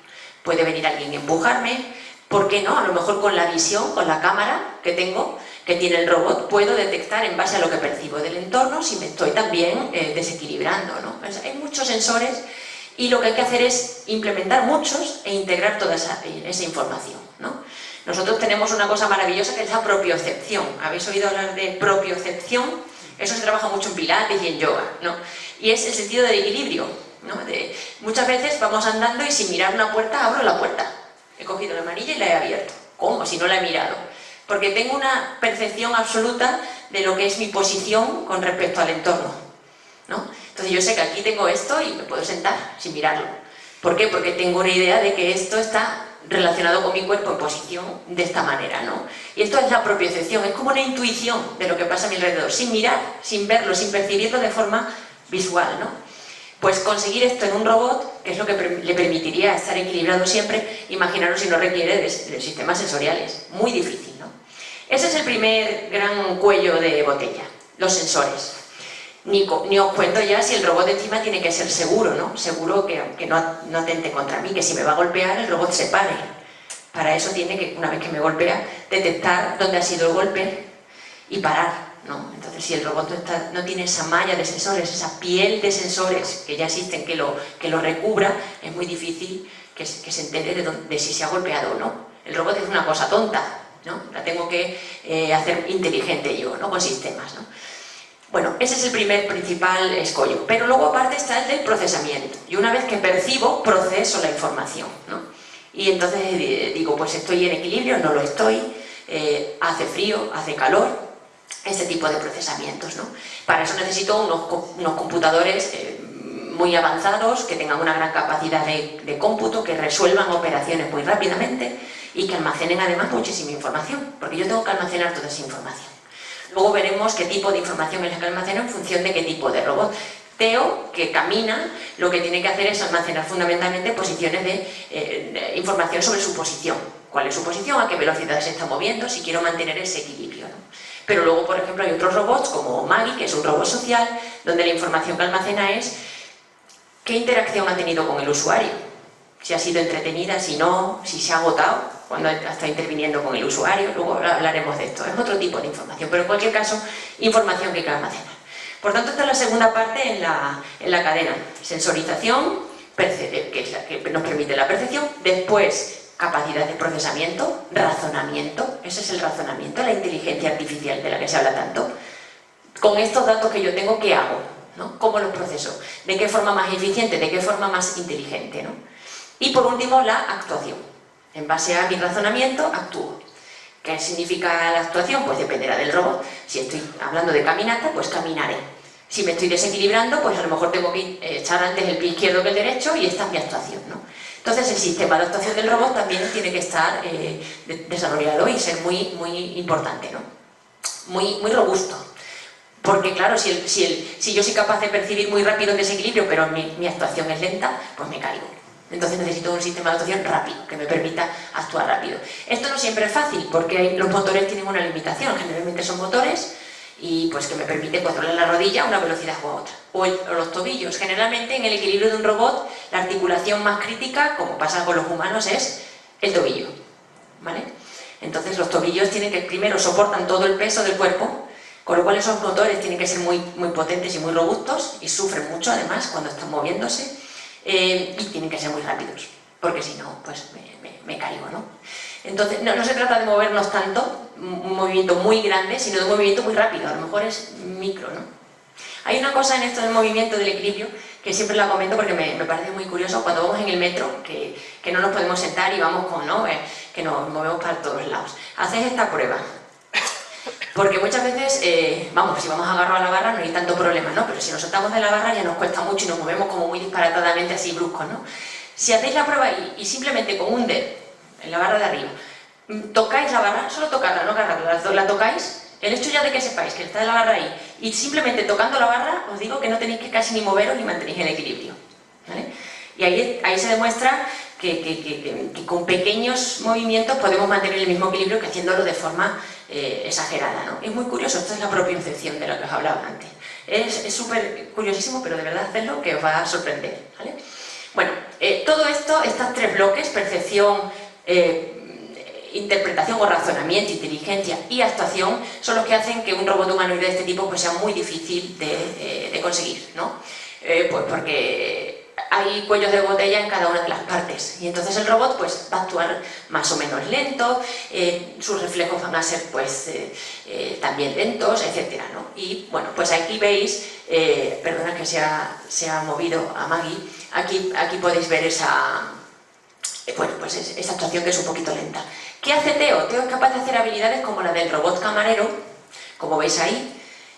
Puede venir alguien a empujarme, ¿por qué no? A lo mejor con la visión, con la cámara que tengo, que tiene el robot, puedo detectar en base a lo que percibo del entorno si me estoy también desequilibrando, ¿no? Hay muchos sensores y lo que hay que hacer es implementar muchos e integrar toda esa información, ¿no? Nosotros tenemos una cosa maravillosa que es la propiocepción. ¿Habéis oído hablar de propiocepción? Eso se trabaja mucho en pilates y en yoga, ¿no? Y es el sentido del equilibrio, ¿no? Muchas veces vamos andando y sin mirar una puerta abro la puerta. He cogido la manilla y la he abierto. ¿Cómo? Si no la he mirado. Porque tengo una percepción absoluta de lo que es mi posición con respecto al entorno, ¿no? Entonces yo sé que aquí tengo esto y me puedo sentar sin mirarlo. ¿Por qué? Porque tengo una idea de que esto está relacionado con mi cuerpo en posición de esta manera, ¿no? Y esto es la propiocepción, es como una intuición de lo que pasa a mi alrededor, sin mirar, sin verlo, sin percibirlo de forma visual, ¿no? Pues conseguir esto en un robot, que es lo que le permitiría estar equilibrado siempre, imaginaros si no requiere de sistemas sensoriales, muy difícil, ¿no? Ese es el primer gran cuello de botella, los sensores. Ni os cuento ya si el robot encima tiene que ser seguro, ¿no? Seguro que no atente contra mí, que si me va a golpear el robot se pare. Para eso tiene que, una vez que me golpea, detectar dónde ha sido el golpe y parar, ¿no? Entonces si el robot no tiene esa malla de sensores, esa piel de sensores que ya existen, que lo recubra, es muy difícil que se entere de si se ha golpeado o no. El robot es una cosa tonta, ¿no? La tengo que hacer inteligente yo, ¿no? Con sistemas, ¿no? Bueno, ese es el primer principal escollo, pero luego aparte está el del procesamiento. Y una vez que percibo, proceso la información, ¿no? Y entonces digo, pues estoy en equilibrio, no lo estoy, hace frío, hace calor, ese tipo de procesamientos, ¿no? Para eso necesito unos computadores muy avanzados, que tengan una gran capacidad de cómputo, que resuelvan operaciones muy rápidamente y que almacenen además muchísima información, porque yo tengo que almacenar toda esa información. Luego veremos qué tipo de información es la que almaceno en función de qué tipo de robot. Teo, que camina, lo que tiene que hacer es almacenar fundamentalmente posiciones de información sobre su posición. ¿Cuál es su posición? ¿A qué velocidad se está moviendo? Si quiero mantener ese equilibrio, ¿no? Pero luego, por ejemplo, hay otros robots como Maggie, que es un robot social, donde la información que almacena es qué interacción ha tenido con el usuario. Si ha sido entretenida, si no, si se ha agotado cuando está interviniendo con el usuario. Luego hablaremos de esto, es otro tipo de información, pero en cualquier caso, información que hay que almacenar. Por tanto, esta es la segunda parte en la cadena. Sensorización, que es la que nos permite la percepción. Después, capacidad de procesamiento, razonamiento. Ese es el razonamiento, la inteligencia artificial de la que se habla tanto. Con estos datos que yo tengo, ¿qué hago? ¿No? ¿Cómo los proceso? ¿De qué forma más eficiente? ¿De qué forma más inteligente? ¿No? Y por último, la actuación. En base a mi razonamiento, actúo. ¿Qué significa la actuación? Pues dependerá del robot. Si estoy hablando de caminata, pues caminaré. Si me estoy desequilibrando, pues a lo mejor tengo que echar antes el pie izquierdo que el derecho y esta es mi actuación, ¿no? Entonces el sistema de actuación del robot también tiene que estar desarrollado y ser muy importante, ¿no? Muy robusto. Porque claro, si yo soy capaz de percibir muy rápido un desequilibrio, pero mi actuación es lenta, pues me caigo. Entonces necesito un sistema de actuación rápido, que me permita actuar rápido. Esto no siempre es fácil, porque los motores tienen una limitación. Generalmente son motores y pues que me permiten controlar la rodilla a una velocidad u otra. O los tobillos. Generalmente en el equilibrio de un robot, la articulación más crítica, como pasa con los humanos, es el tobillo, ¿vale? Entonces los tobillos tienen que, primero, soportan todo el peso del cuerpo, con lo cual esos motores tienen que ser muy potentes y muy robustos, y sufren mucho además cuando están moviéndose. Y tienen que ser muy rápidos, porque si no, pues me caigo, ¿no? Entonces, no se trata de movernos tanto, un movimiento muy grande, sino de un movimiento muy rápido, a lo mejor es micro, ¿no? Hay una cosa en esto del movimiento del equilibrio, que siempre la comento porque me parece muy curioso, cuando vamos en el metro, que no nos podemos sentar y vamos con, ¿no? Que nos movemos para todos lados. Hacéis esta prueba. Porque muchas veces, vamos, si vamos agarrados a la barra no hay tanto problema, ¿no? Pero si nos soltamos de la barra ya nos cuesta mucho y nos movemos como muy disparatadamente así bruscos, ¿no? Si hacéis la prueba y simplemente con un dedo, en la barra de arriba, tocáis la barra, solo tocarla, no agarrarla, la tocáis, el hecho ya de que sepáis que está la barra ahí, y simplemente tocando la barra, os digo que no tenéis que casi ni moveros ni mantenéis el equilibrio, ¿vale? Y ahí se demuestra que con pequeños movimientos podemos mantener el mismo equilibrio que haciéndolo de forma exagerada, ¿no? Es muy curioso, esto es la propiocepción de la que os hablaba antes. Es súper curiosísimo, pero de verdad hacedlo que os va a sorprender, ¿vale? Bueno, todo esto, estos tres bloques, percepción, interpretación o razonamiento, inteligencia y actuación son los que hacen que un robot humanoide de este tipo pues sea muy difícil de conseguir, ¿no? Pues porque hay cuellos de botella en cada una de las partes y entonces el robot pues va a actuar más o menos lento, sus reflejos van a ser pues también lentos, etcétera, ¿no? Y bueno, pues aquí veis, perdona que se ha movido a Maggie, aquí podéis ver esa, bueno, pues esa actuación que es un poquito lenta. ¿Qué hace Teo? Teo es capaz de hacer habilidades como la del robot camarero, como veis ahí.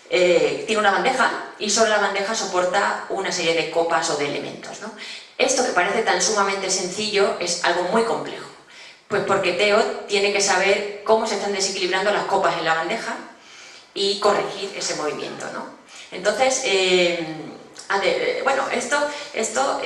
Tiene una bandeja y sobre la bandeja soporta una serie de copas o de elementos, ¿no? Esto que parece tan sumamente sencillo es algo muy complejo, pues porque Teo tiene que saber cómo se están desequilibrando las copas en la bandeja y corregir ese movimiento, ¿no? Entonces, bueno, esto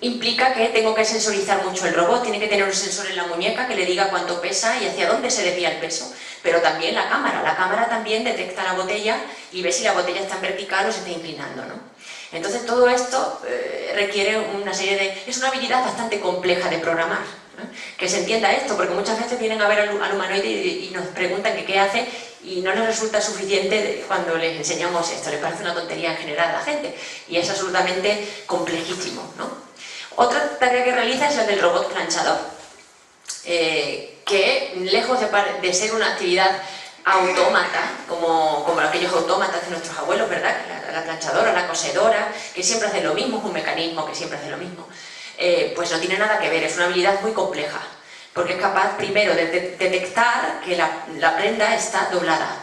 implica que tengo que sensorizar mucho el robot, tiene que tener un sensor en la muñeca que le diga cuánto pesa y hacia dónde se desvía el peso, pero también la cámara también detecta la botella y ve si la botella está en vertical o se está inclinando, ¿no? Entonces todo esto requiere una serie de... es una habilidad bastante compleja de programar, ¿no? Que se entienda esto, porque muchas veces vienen a ver al humanoide y nos preguntan que qué hace y no les resulta suficiente cuando les enseñamos esto, les parece una tontería en general a la gente y es absolutamente complejísimo, ¿no? Otra tarea que realiza es la del robot planchador, que lejos de ser una actividad autómata, como aquellos autómatas de nuestros abuelos, ¿verdad? La planchadora, la cosedora, que siempre hacen lo mismo, es un mecanismo que siempre hace lo mismo, pues no tiene nada que ver, es una habilidad muy compleja, porque es capaz primero de detectar que la prenda está doblada,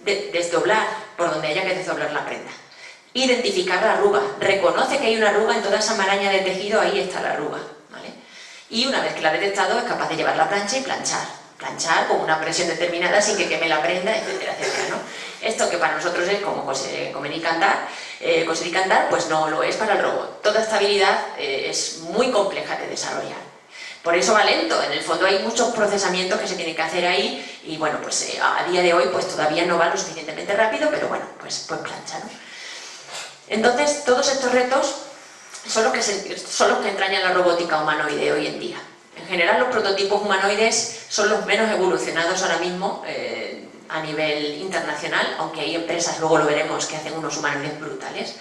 desdoblar por donde haya que desdoblar la prenda, identificar la arruga, reconoce que hay una arruga en toda esa maraña de tejido, ahí está la arruga, ¿vale? Y una vez que la ha detectado es capaz de llevar la plancha y planchar con una presión determinada sin que queme la prenda, etcétera, etcétera, ¿no? Esto que para nosotros es como coser y cantar, pues no lo es para el robot. Toda esta habilidad es muy compleja de desarrollar. Por eso va lento, en el fondo hay muchos procesamientos que se tienen que hacer ahí y bueno, pues a día de hoy pues todavía no va lo suficientemente rápido, pero bueno, pues plancha, ¿no? Entonces, todos estos retos son los que entrañan la robótica humanoide hoy en día. En general, los prototipos humanoides son los menos evolucionados ahora mismo a nivel internacional, aunque hay empresas, luego lo veremos, que hacen unos humanoides brutales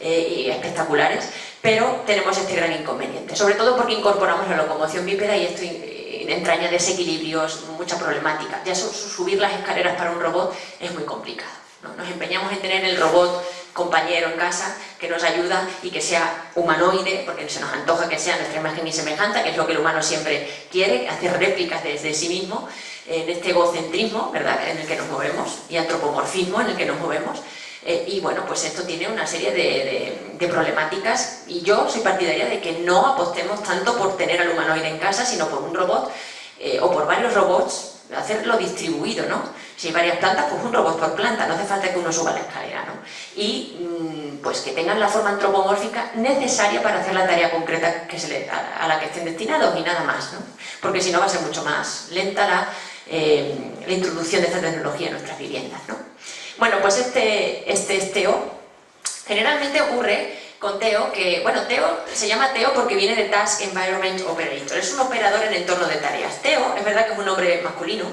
y espectaculares, pero tenemos este gran inconveniente, sobre todo porque incorporamos la locomoción bípeda y esto entraña desequilibrios, mucha problemática. Ya subir las escaleras para un robot es muy complicado, ¿no? Nos empeñamos en tener el robot compañero en casa que nos ayuda y que sea humanoide, porque se nos antoja que sea nuestra imagen y semejanza, que es lo que el humano siempre quiere, hacer réplicas desde sí mismo, en este egocentrismo, ¿verdad?, en el que nos movemos, y antropomorfismo en el que nos movemos. Y bueno, pues esto tiene una serie de problemáticas y yo soy partidaria de que no apostemos tanto por tener al humanoide en casa, sino por un robot o por varios robots, hacerlo distribuido, ¿no? Si hay varias plantas, pues un robot por planta, no hace falta que uno suba la escalera, ¿no? Y pues que tengan la forma antropomórfica necesaria para hacer la tarea concreta a la que estén destinados y nada más, ¿no? Porque si no va a ser mucho más lenta la introducción de esta tecnología en nuestras viviendas, ¿no? Bueno, pues este es Teo. Generalmente ocurre con Teo que, bueno, Teo se llama Teo porque viene de Task Environment Operator, es un operador en entorno de tareas. Teo, es verdad que es un nombre masculino,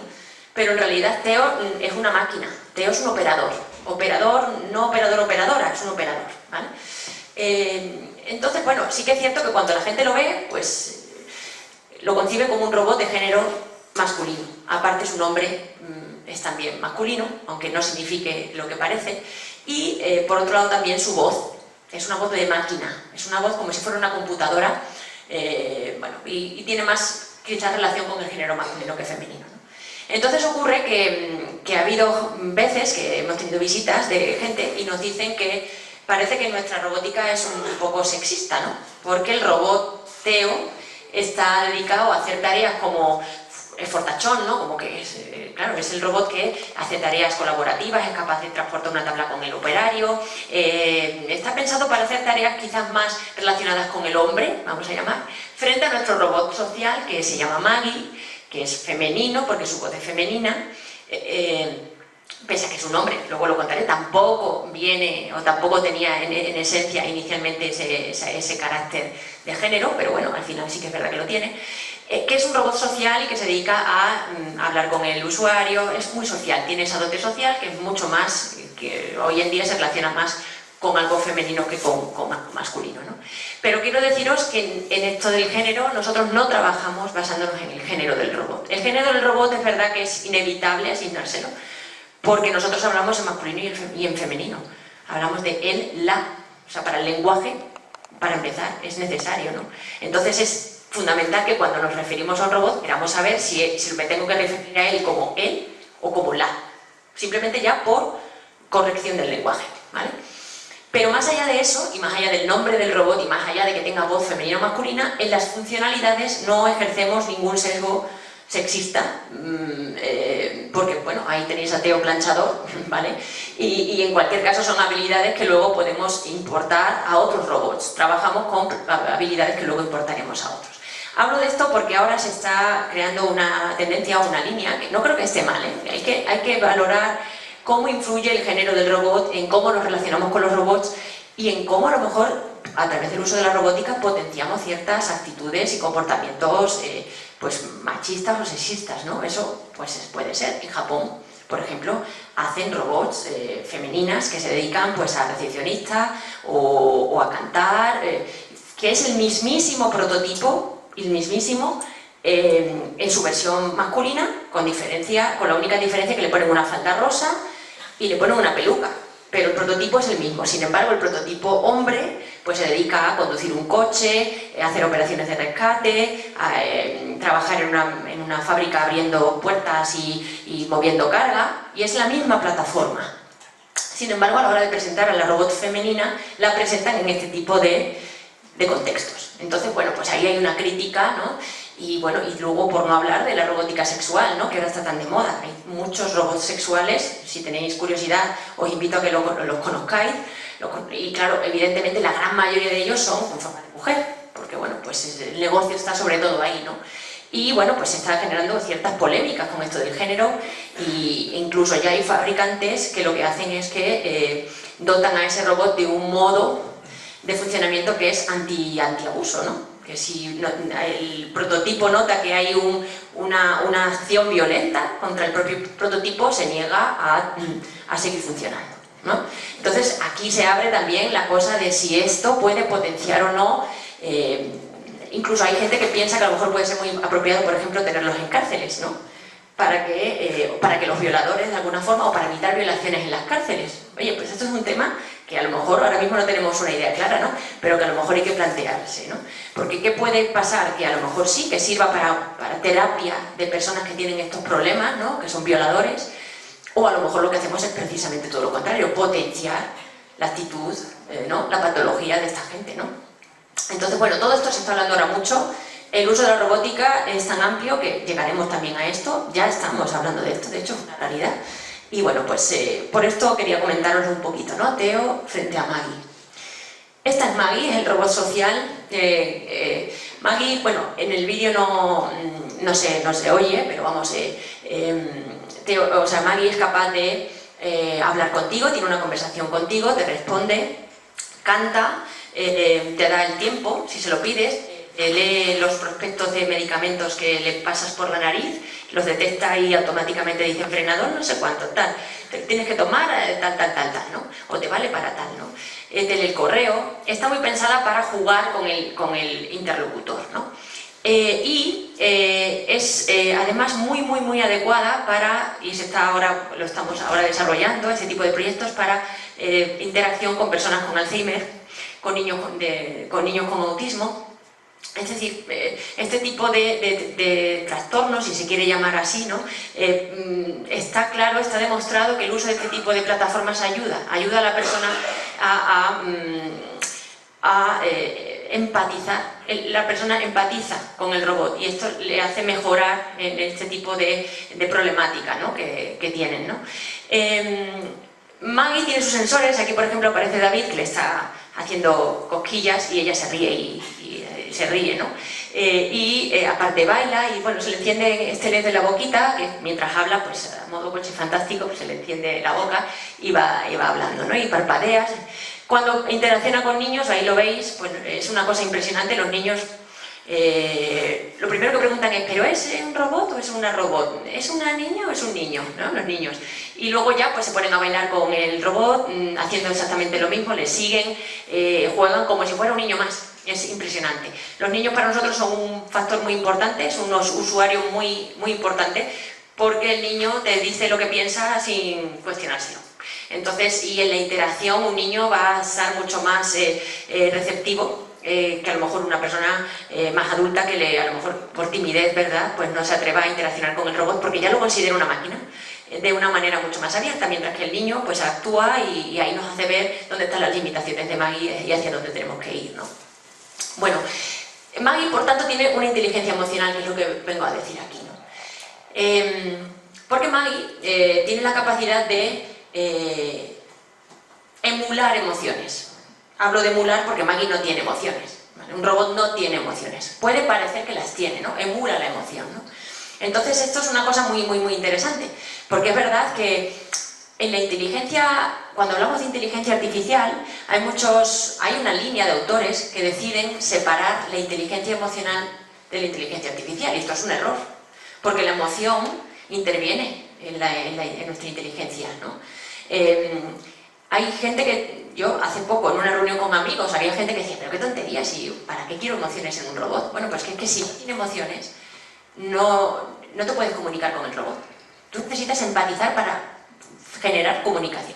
pero en realidad Teo es una máquina, Teo es un operador, no operadora, es un operador, ¿vale? Entonces, bueno, sí que es cierto que cuando la gente lo ve, pues lo concibe como un robot de género masculino, aparte su nombre es también masculino, aunque no signifique lo que parece, y por otro lado también su voz, es una voz de máquina, es una voz como si fuera una computadora, bueno, y tiene más quizás relación con el género masculino que femenino, ¿no? Entonces ocurre que ha habido veces que hemos tenido visitas de gente y nos dicen que parece que nuestra robótica es un poco sexista, ¿no? Porque el robot Teo está dedicado a hacer tareas como es fortachón, ¿no? Como que es, claro, es el robot que hace tareas colaborativas, es capaz de transportar una tabla con el operario, está pensado para hacer tareas quizás más relacionadas con el hombre, vamos a llamar, frente a nuestro robot social que se llama Maggie, que es femenino porque su voz es femenina, pese a que es un hombre, luego lo contaré, tampoco viene o tampoco tenía en esencia inicialmente ese carácter de género, pero bueno, al final sí que es verdad que lo tiene. que es un robot social y que se dedica a hablar con el usuario. Es muy social, tiene esa dote social que es mucho más, que hoy en día se relaciona más con algo femenino que con algo masculino, ¿no? Pero quiero deciros que en esto del género nosotros no trabajamos basándonos en el género del robot. El género del robot es verdad que es inevitable asignárselo, porque nosotros hablamos en masculino y en femenino. Hablamos de él, la, o sea, para el lenguaje, para empezar, es necesario, ¿no? Entonces es fundamental que cuando nos referimos a un robot queramos saber si me tengo que referir a él como él o como la. Simplemente ya por corrección del lenguaje, ¿vale? Pero más allá de eso, y más allá del nombre del robot, y más allá de que tenga voz femenina o masculina, en las funcionalidades no ejercemos ningún sesgo sexista, porque, bueno, ahí tenéis a Teo planchador, ¿vale? Y en cualquier caso son habilidades que luego podemos importar a otros robots. Trabajamos con habilidades que luego importaremos a otros. Hablo de esto porque ahora se está creando una tendencia o una línea, que no creo que esté mal, ¿eh? Hay que valorar cómo influye el género del robot, en cómo nos relacionamos con los robots y en cómo a lo mejor, a través del uso de la robótica, potenciamos ciertas actitudes y comportamientos pues machistas o sexistas, ¿no? Eso pues puede ser. En Japón, por ejemplo, hacen robots femeninas que se dedican pues a recepcionista o a cantar, que es el mismísimo prototipo, el mismísimo, en su versión masculina, con la única diferencia que le ponen una falda rosa y le ponen una peluca, pero el prototipo es el mismo. Sin embargo, el prototipo hombre pues se dedica a conducir un coche, a hacer operaciones de rescate, a trabajar en una fábrica abriendo puertas y moviendo carga, y es la misma plataforma. Sin embargo, a la hora de presentar a la robot femenina, la presentan en este tipo de contextos. Entonces, bueno, pues ahí hay una crítica, ¿no? Y bueno, y luego por no hablar de la robótica sexual, ¿no? Que ahora está tan de moda. Hay muchos robots sexuales, si tenéis curiosidad os invito a que los conozcáis. Y claro, evidentemente la gran mayoría de ellos son con forma de mujer, porque bueno, pues el negocio está sobre todo ahí, ¿no? Y bueno, pues se está generando ciertas polémicas con esto del género, e incluso ya hay fabricantes que lo que hacen es que dotan a ese robot de un modo de funcionamiento que es anti-abuso, ¿no? Que si el prototipo nota que hay una acción violenta contra el propio prototipo, se niega a seguir funcionando, ¿no? Entonces aquí se abre también la cosa de si esto puede potenciar o no. Incluso hay gente que piensa que a lo mejor puede ser muy apropiado, por ejemplo, tenerlos en cárceles, ¿no? Para que los violadores, de alguna forma, o para evitar violaciones en las cárceles. Oye, pues esto es un tema que a lo mejor ahora mismo no tenemos una idea clara, ¿no? Pero que a lo mejor hay que plantearse, ¿no? Porque ¿qué puede pasar? Que a lo mejor sí, que sirva para terapia de personas que tienen estos problemas, ¿no? Que son violadores, o a lo mejor lo que hacemos es precisamente todo lo contrario, potenciar la actitud, ¿no? La patología de esta gente, ¿no? Entonces, bueno, todo esto se está hablando ahora mucho. El uso de la robótica es tan amplio que llegaremos también a esto. Ya estamos hablando de esto, de hecho es una realidad. Y bueno, pues por esto quería comentaros un poquito, ¿no? Teo frente a Maggie. Esta es Maggie, es el robot social. Maggie, bueno, en el vídeo no se oye, pero vamos, Teo, o sea, Maggie es capaz de hablar contigo, tiene una conversación contigo, te responde, canta, te da el tiempo, si se lo pides, lee los prospectos de medicamentos que le pasas por la nariz, los detecta y automáticamente dice frenador, no sé cuánto, tal, tienes que tomar tal, ¿no? O te vale para tal, ¿no? Te lee el correo, está muy pensada para jugar con el interlocutor, ¿no? Es además muy adecuada para, y lo estamos ahora desarrollando, ese tipo de proyectos para interacción con personas con Alzheimer, con niños con autismo. Es decir, este tipo de trastornos, si se quiere llamar así, ¿no? Está claro, está demostrado que el uso de este tipo de plataformas ayuda a la persona a empatizar. La persona empatiza con el robot y esto le hace mejorar en este tipo de problemática, ¿no? que tienen, ¿no? Maggie tiene sus sensores. Aquí por ejemplo aparece David, que le está haciendo cosquillas y ella se ríe y se ríe, ¿no? Aparte baila y bueno, se le enciende este LED de la boquita, que mientras habla, pues a modo coche fantástico, pues se le enciende la boca y va hablando, ¿no? Y parpadeas. Cuando interacciona con niños, ahí lo veis, pues es una cosa impresionante. Los niños lo primero que preguntan es, ¿pero es un robot o es una robot? ¿Es una niña o es un niño? ¿No? Los niños. Y luego ya pues se ponen a bailar con el robot, haciendo exactamente lo mismo, le siguen, juegan como si fuera un niño más. Es impresionante. Los niños para nosotros son un factor muy importante, son unos usuarios muy importantes, porque el niño te dice lo que piensa sin cuestionárselo. Entonces, y en la interacción un niño va a ser mucho más receptivo que a lo mejor una persona más adulta que a lo mejor por timidez, ¿verdad?, pues no se atreva a interaccionar con el robot porque ya lo considera una máquina de una manera mucho más abierta, mientras que el niño pues actúa y ahí nos hace ver dónde están las limitaciones de Maggie y hacia dónde tenemos que ir, ¿no? Bueno, Maggie, por tanto, tiene una inteligencia emocional, que es lo que vengo a decir aquí, ¿no? Porque Maggie tiene la capacidad de emular emociones. Hablo de emular porque Maggie no tiene emociones, ¿vale? Un robot no tiene emociones. Puede parecer que las tiene, ¿no? Emula la emoción, ¿no? Entonces esto es una cosa muy interesante, porque es verdad que en la inteligencia, cuando hablamos de inteligencia artificial, hay una línea de autores que deciden separar la inteligencia emocional de la inteligencia artificial, y esto es un error, porque la emoción interviene en nuestra inteligencia, ¿no? Hay gente que, yo hace poco en una reunión con amigos, había gente que decía, pero qué tonterías, ¿y para qué quiero emociones en un robot? Bueno, pues es que si no tiene emociones, no te puedes comunicar con el robot. Tú necesitas empatizar para generar comunicación.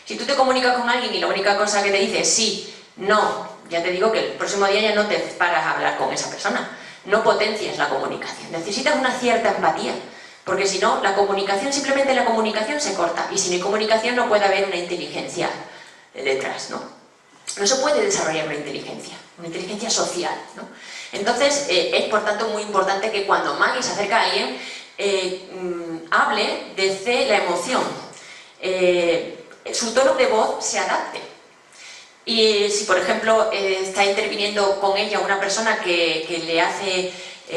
Si tú te comunicas con alguien y la única cosa que te dice es sí, no, ya te digo que el próximo día ya no te paras a hablar con esa persona. No potencias la comunicación. Necesitas una cierta empatía, porque si no, simplemente la comunicación se corta, y si no hay comunicación no puede haber una inteligencia detrás, ¿no? No se puede desarrollar una inteligencia social, ¿no? Entonces, es por tanto muy importante que cuando Maggie se acerca a alguien, hable desde la emoción, su tono de voz se adapte. Y si, por ejemplo, está interviniendo con ella una persona que le hace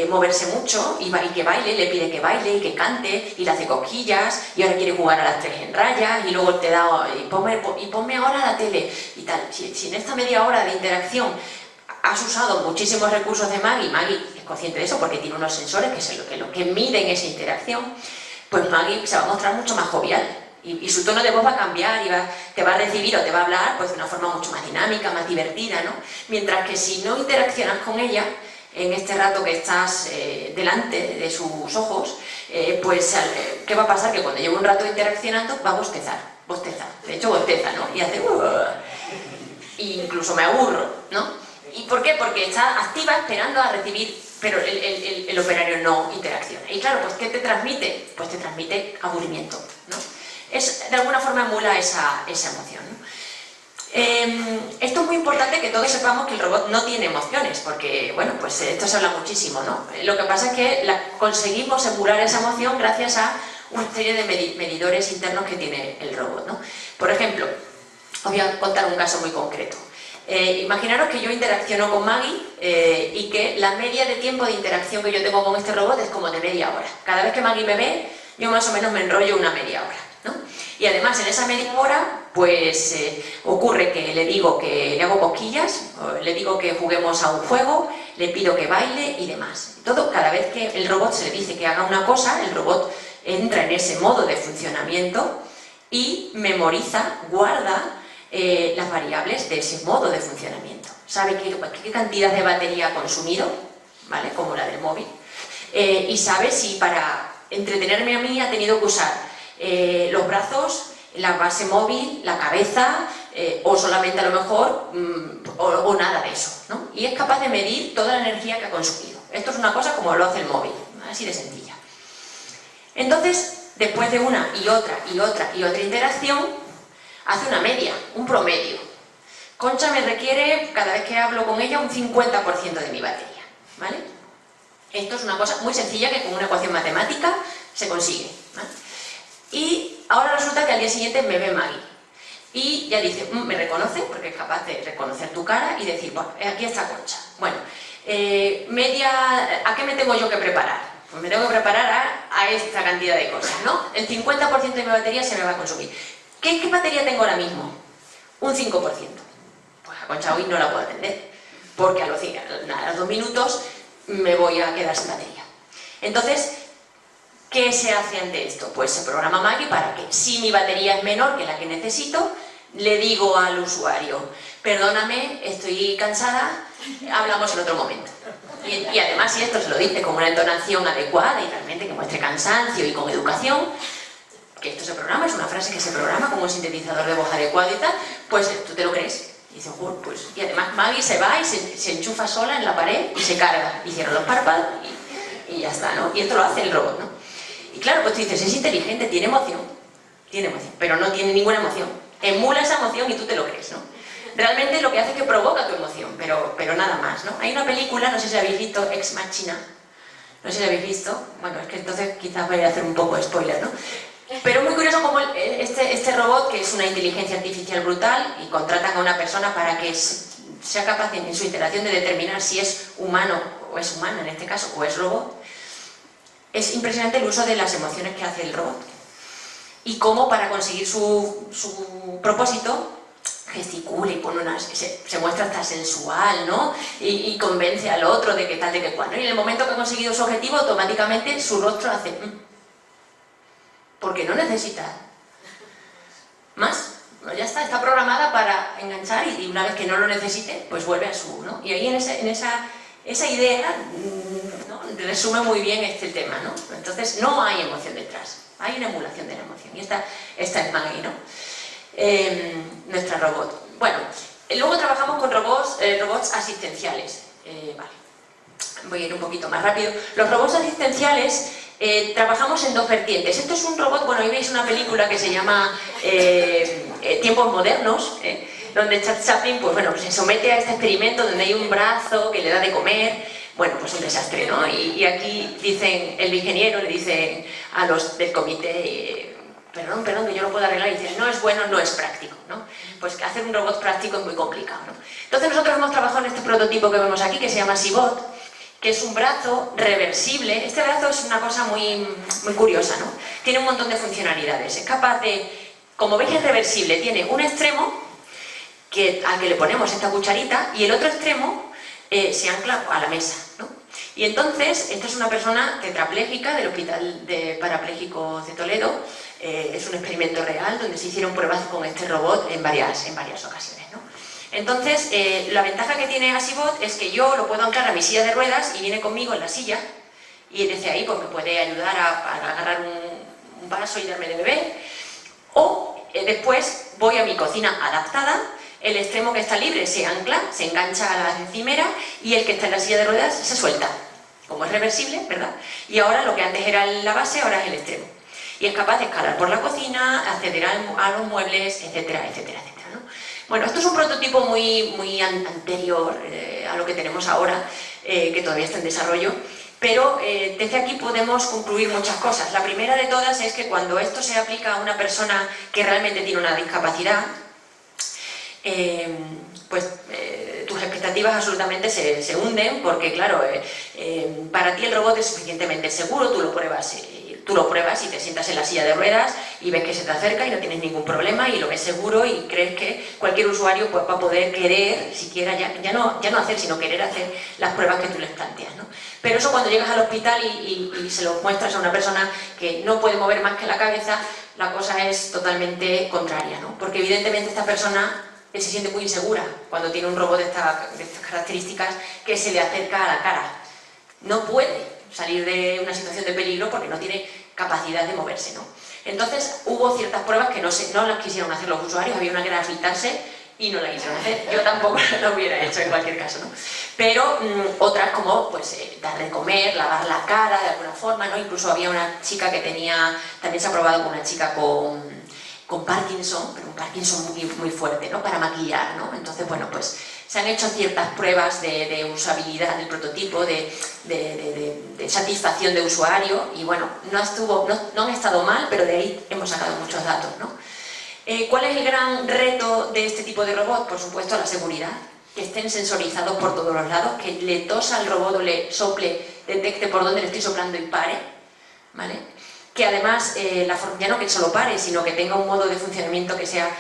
moverse mucho y que baile, le pide que baile y que cante y le hace cosquillas y ahora quiere jugar a las 3 en raya y luego te da y ponme ahora la tele y tal. Si en esta media hora de interacción has usado muchísimos recursos de Maggie es consciente de eso porque tiene unos sensores que es lo que miden esa interacción, pues Maggie se va a mostrar mucho más jovial. Y su tono de voz va a cambiar y te va a recibir o te va a hablar pues de una forma mucho más dinámica, más divertida, ¿no? Mientras que si no interaccionas con ella, en este rato que estás delante de sus ojos, pues ¿qué va a pasar? Que cuando lleve un rato interaccionando va a bostezar. De hecho bosteza, ¿no? Y hace y incluso me aburro, ¿no? ¿Y por qué? Porque está activa esperando a recibir, pero el operario no interacciona. Y claro, pues ¿qué te transmite? Pues te transmite aburrimiento, ¿no? De alguna forma emula esa emoción, ¿no? Esto es muy importante que todos sepamos que el robot no tiene emociones, porque, bueno, pues esto se habla muchísimo, ¿no? Lo que pasa es que conseguimos emular esa emoción gracias a una serie de medidores internos que tiene el robot, ¿no? Por ejemplo, os voy a contar un caso muy concreto. Imaginaros que yo interacciono con Maggie y que la media de tiempo de interacción que yo tengo con este robot es como de media hora. Cada vez que Maggie me ve, yo más o menos me enrollo una media hora, ¿no? Y además en esa media hora, pues ocurre que le digo que le hago cosquillas, le digo que juguemos a un juego, le pido que baile y demás. Todo, cada vez que el robot se le dice que haga una cosa, el robot entra en ese modo de funcionamiento y memoriza, guarda las variables de ese modo de funcionamiento. Sabe qué cantidad de batería ha consumido, ¿vale? Como la del móvil, y sabe si para entretenerme a mí ha tenido que usar los brazos, la base móvil, la cabeza, o solamente a lo mejor, o nada de eso, ¿no? Y es capaz de medir toda la energía que ha consumido. Esto es una cosa como lo hace el móvil, así de sencilla. Entonces, después de una y otra interacción, hace una media, un promedio. Concha me requiere, cada vez que hablo con ella, un 50% de mi batería, ¿vale? Esto es una cosa muy sencilla que con una ecuación matemática se consigue, ¿vale? Y ahora resulta que al día siguiente me ve Maggie y ya dice, me reconoce, porque es capaz de reconocer tu cara y decir, bueno, aquí está Concha. Bueno, ¿a qué me tengo yo que preparar? Pues me tengo que preparar a esta cantidad de cosas, ¿no? El 50% de mi batería se me va a consumir. ¿Qué batería tengo ahora mismo? Un 5%. Pues a Concha hoy no la puedo atender, porque a los 2 minutos me voy a quedar sin batería. Entonces, ¿qué se hace ante esto? Pues se programa Maggie para que, si mi batería es menor que la que necesito, le digo al usuario, perdóname, estoy cansada, hablamos en otro momento. Y además, si esto se lo dice con una entonación adecuada y realmente que muestre cansancio y con educación, que esto se programa, es una frase que se programa con un sintetizador de voz adecuado y tal, pues tú te lo crees. Y dices, pues, y además Maggie se va y se enchufa sola en la pared y se carga. Y cierra los párpados y ya está, ¿no? Y esto lo hace el robot, ¿no? Y claro, pues tú dices, es inteligente, tiene emoción, pero no tiene ninguna emoción. Emula esa emoción y tú te lo crees, ¿no? Realmente lo que hace es que provoca tu emoción, pero nada más, ¿no? Hay una película, no sé si la habéis visto, Ex Machina. No sé si la habéis visto. Bueno, es que entonces quizás voy a hacer un poco de spoiler, ¿no? Pero es muy curioso como este robot, que es una inteligencia artificial brutal, y contratan a una persona para que sea capaz en su interacción de determinar si es humano o es humana en este caso, o es robot. Es impresionante el uso de las emociones que hace el robot. Y cómo para conseguir su propósito gesticula y pone se muestra hasta sensual, ¿no? Y convence al otro de que tal, de que cual, ¿no? Y en el momento que ha conseguido su objetivo, automáticamente su rostro hace porque no necesita más. Bueno, ya está programada para enganchar y una vez que no lo necesite, pues vuelve a su, ¿no? Y ahí en esa idea, ¿no? Resume muy bien el tema, ¿no? Entonces no hay emoción detrás, hay una emulación de la emoción. Y esta es Maggie, ¿no? Nuestra robot. Bueno, luego trabajamos con robots asistenciales. Vale. Voy a ir un poquito más rápido. Los robots asistenciales trabajamos en dos vertientes. Esto es un robot, bueno, ahí veis una película que se llama Tiempos Modernos, donde Charles Chaplin, pues bueno, se somete a este experimento donde hay un brazo que le da de comer. Bueno, pues un desastre, ¿no? Y aquí dicen, el ingeniero le dice a los del comité, perdón, que yo lo puedo arreglar, y dice, no es bueno, no es práctico, ¿no? Pues que hacer un robot práctico es muy complicado, ¿no? Entonces nosotros hemos trabajado en este prototipo que vemos aquí, que se llama Sibot, que es un brazo reversible. Este brazo es una cosa muy curiosa, ¿no? Tiene un montón de funcionalidades. Es capaz de, como veis es reversible, tiene un extremo al que le ponemos esta cucharita y el otro extremo se ancla a la mesa, ¿no? Y entonces, esta es una persona tetrapléjica del Hospital de Parapléjicos de Toledo. Es un experimento real donde se hicieron pruebas con este robot en varias ocasiones, ¿no? Entonces, la ventaja que tiene Asibot es que yo lo puedo anclar a mi silla de ruedas y viene conmigo en la silla y desde ahí pues me puede ayudar a agarrar un vaso y darme de beber, o después voy a mi cocina adaptada, el extremo que está libre se ancla, se engancha a la encimera y el que está en la silla de ruedas se suelta, como es reversible, ¿verdad? Y ahora lo que antes era la base, ahora es el extremo. Y es capaz de escalar por la cocina, acceder a los muebles, etcétera, etcétera, etcétera, ¿no? Bueno, esto es un prototipo muy anterior a lo que tenemos ahora, que todavía está en desarrollo, pero desde aquí podemos concluir muchas cosas. La primera de todas es que cuando esto se aplica a una persona que realmente tiene una discapacidad, tus expectativas absolutamente se hunden, porque claro, para ti el robot es suficientemente seguro, tú lo pruebas y te sientas en la silla de ruedas y ves que se te acerca y no tienes ningún problema y lo ves seguro y crees que cualquier usuario pues, va a poder querer, siquiera ya no hacer, sino querer hacer las pruebas que tú les planteas, ¿no? Pero eso cuando llegas al hospital y se lo muestras a una persona que no puede mover más que la cabeza, la cosa es totalmente contraria, ¿no? Porque evidentemente esta persona se siente muy insegura cuando tiene un robot de estas características que se le acerca a la cara. No puede salir de una situación de peligro porque no tiene capacidad de moverse, ¿no? Entonces hubo ciertas pruebas que no las quisieron hacer los usuarios, había una que era afeitarse y no la quisieron hacer, yo tampoco la hubiera hecho en cualquier caso, ¿no? Pero otras como pues dar de comer, lavar la cara de alguna forma, ¿no? Incluso había una chica que también se ha probado con una chica con Parkinson, pero un Parkinson muy fuerte, ¿no? Para maquillar, ¿no? Entonces, bueno, pues se han hecho ciertas pruebas de usabilidad del prototipo, de satisfacción de usuario y bueno, no han estado mal, pero de ahí hemos sacado muchos datos, ¿no? ¿Cuál es el gran reto de este tipo de robot? Por supuesto, la seguridad, que estén sensorizados por todos los lados, que le tosa al robot o le sople, detecte por dónde le estoy soplando y pare, ¿vale? Que además, ya no que solo pare, sino que tenga un modo de funcionamiento que sea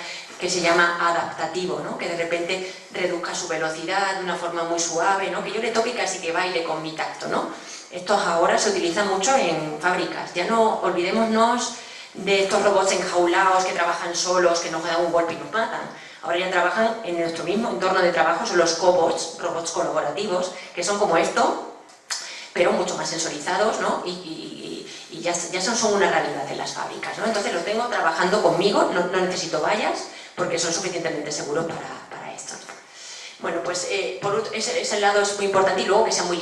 que se llama adaptativo, ¿no? Que de repente reduzca su velocidad de una forma muy suave, ¿no? Que yo le toque y casi que baile con mi tacto, ¿no? Estos ahora se utilizan mucho en fábricas. Ya no olvidémonos de estos robots enjaulados que trabajan solos, que nos dan un golpe y nos matan. Ahora ya trabajan en nuestro mismo entorno de trabajo, son los cobots, robots colaborativos, que son como esto, pero mucho más sensorizados, ¿no? Y ya son una realidad en las fábricas, ¿no? Entonces los tengo trabajando conmigo, no necesito vallas, porque son suficientemente seguros para esto. Bueno, pues ese lado es muy importante, y luego que sean muy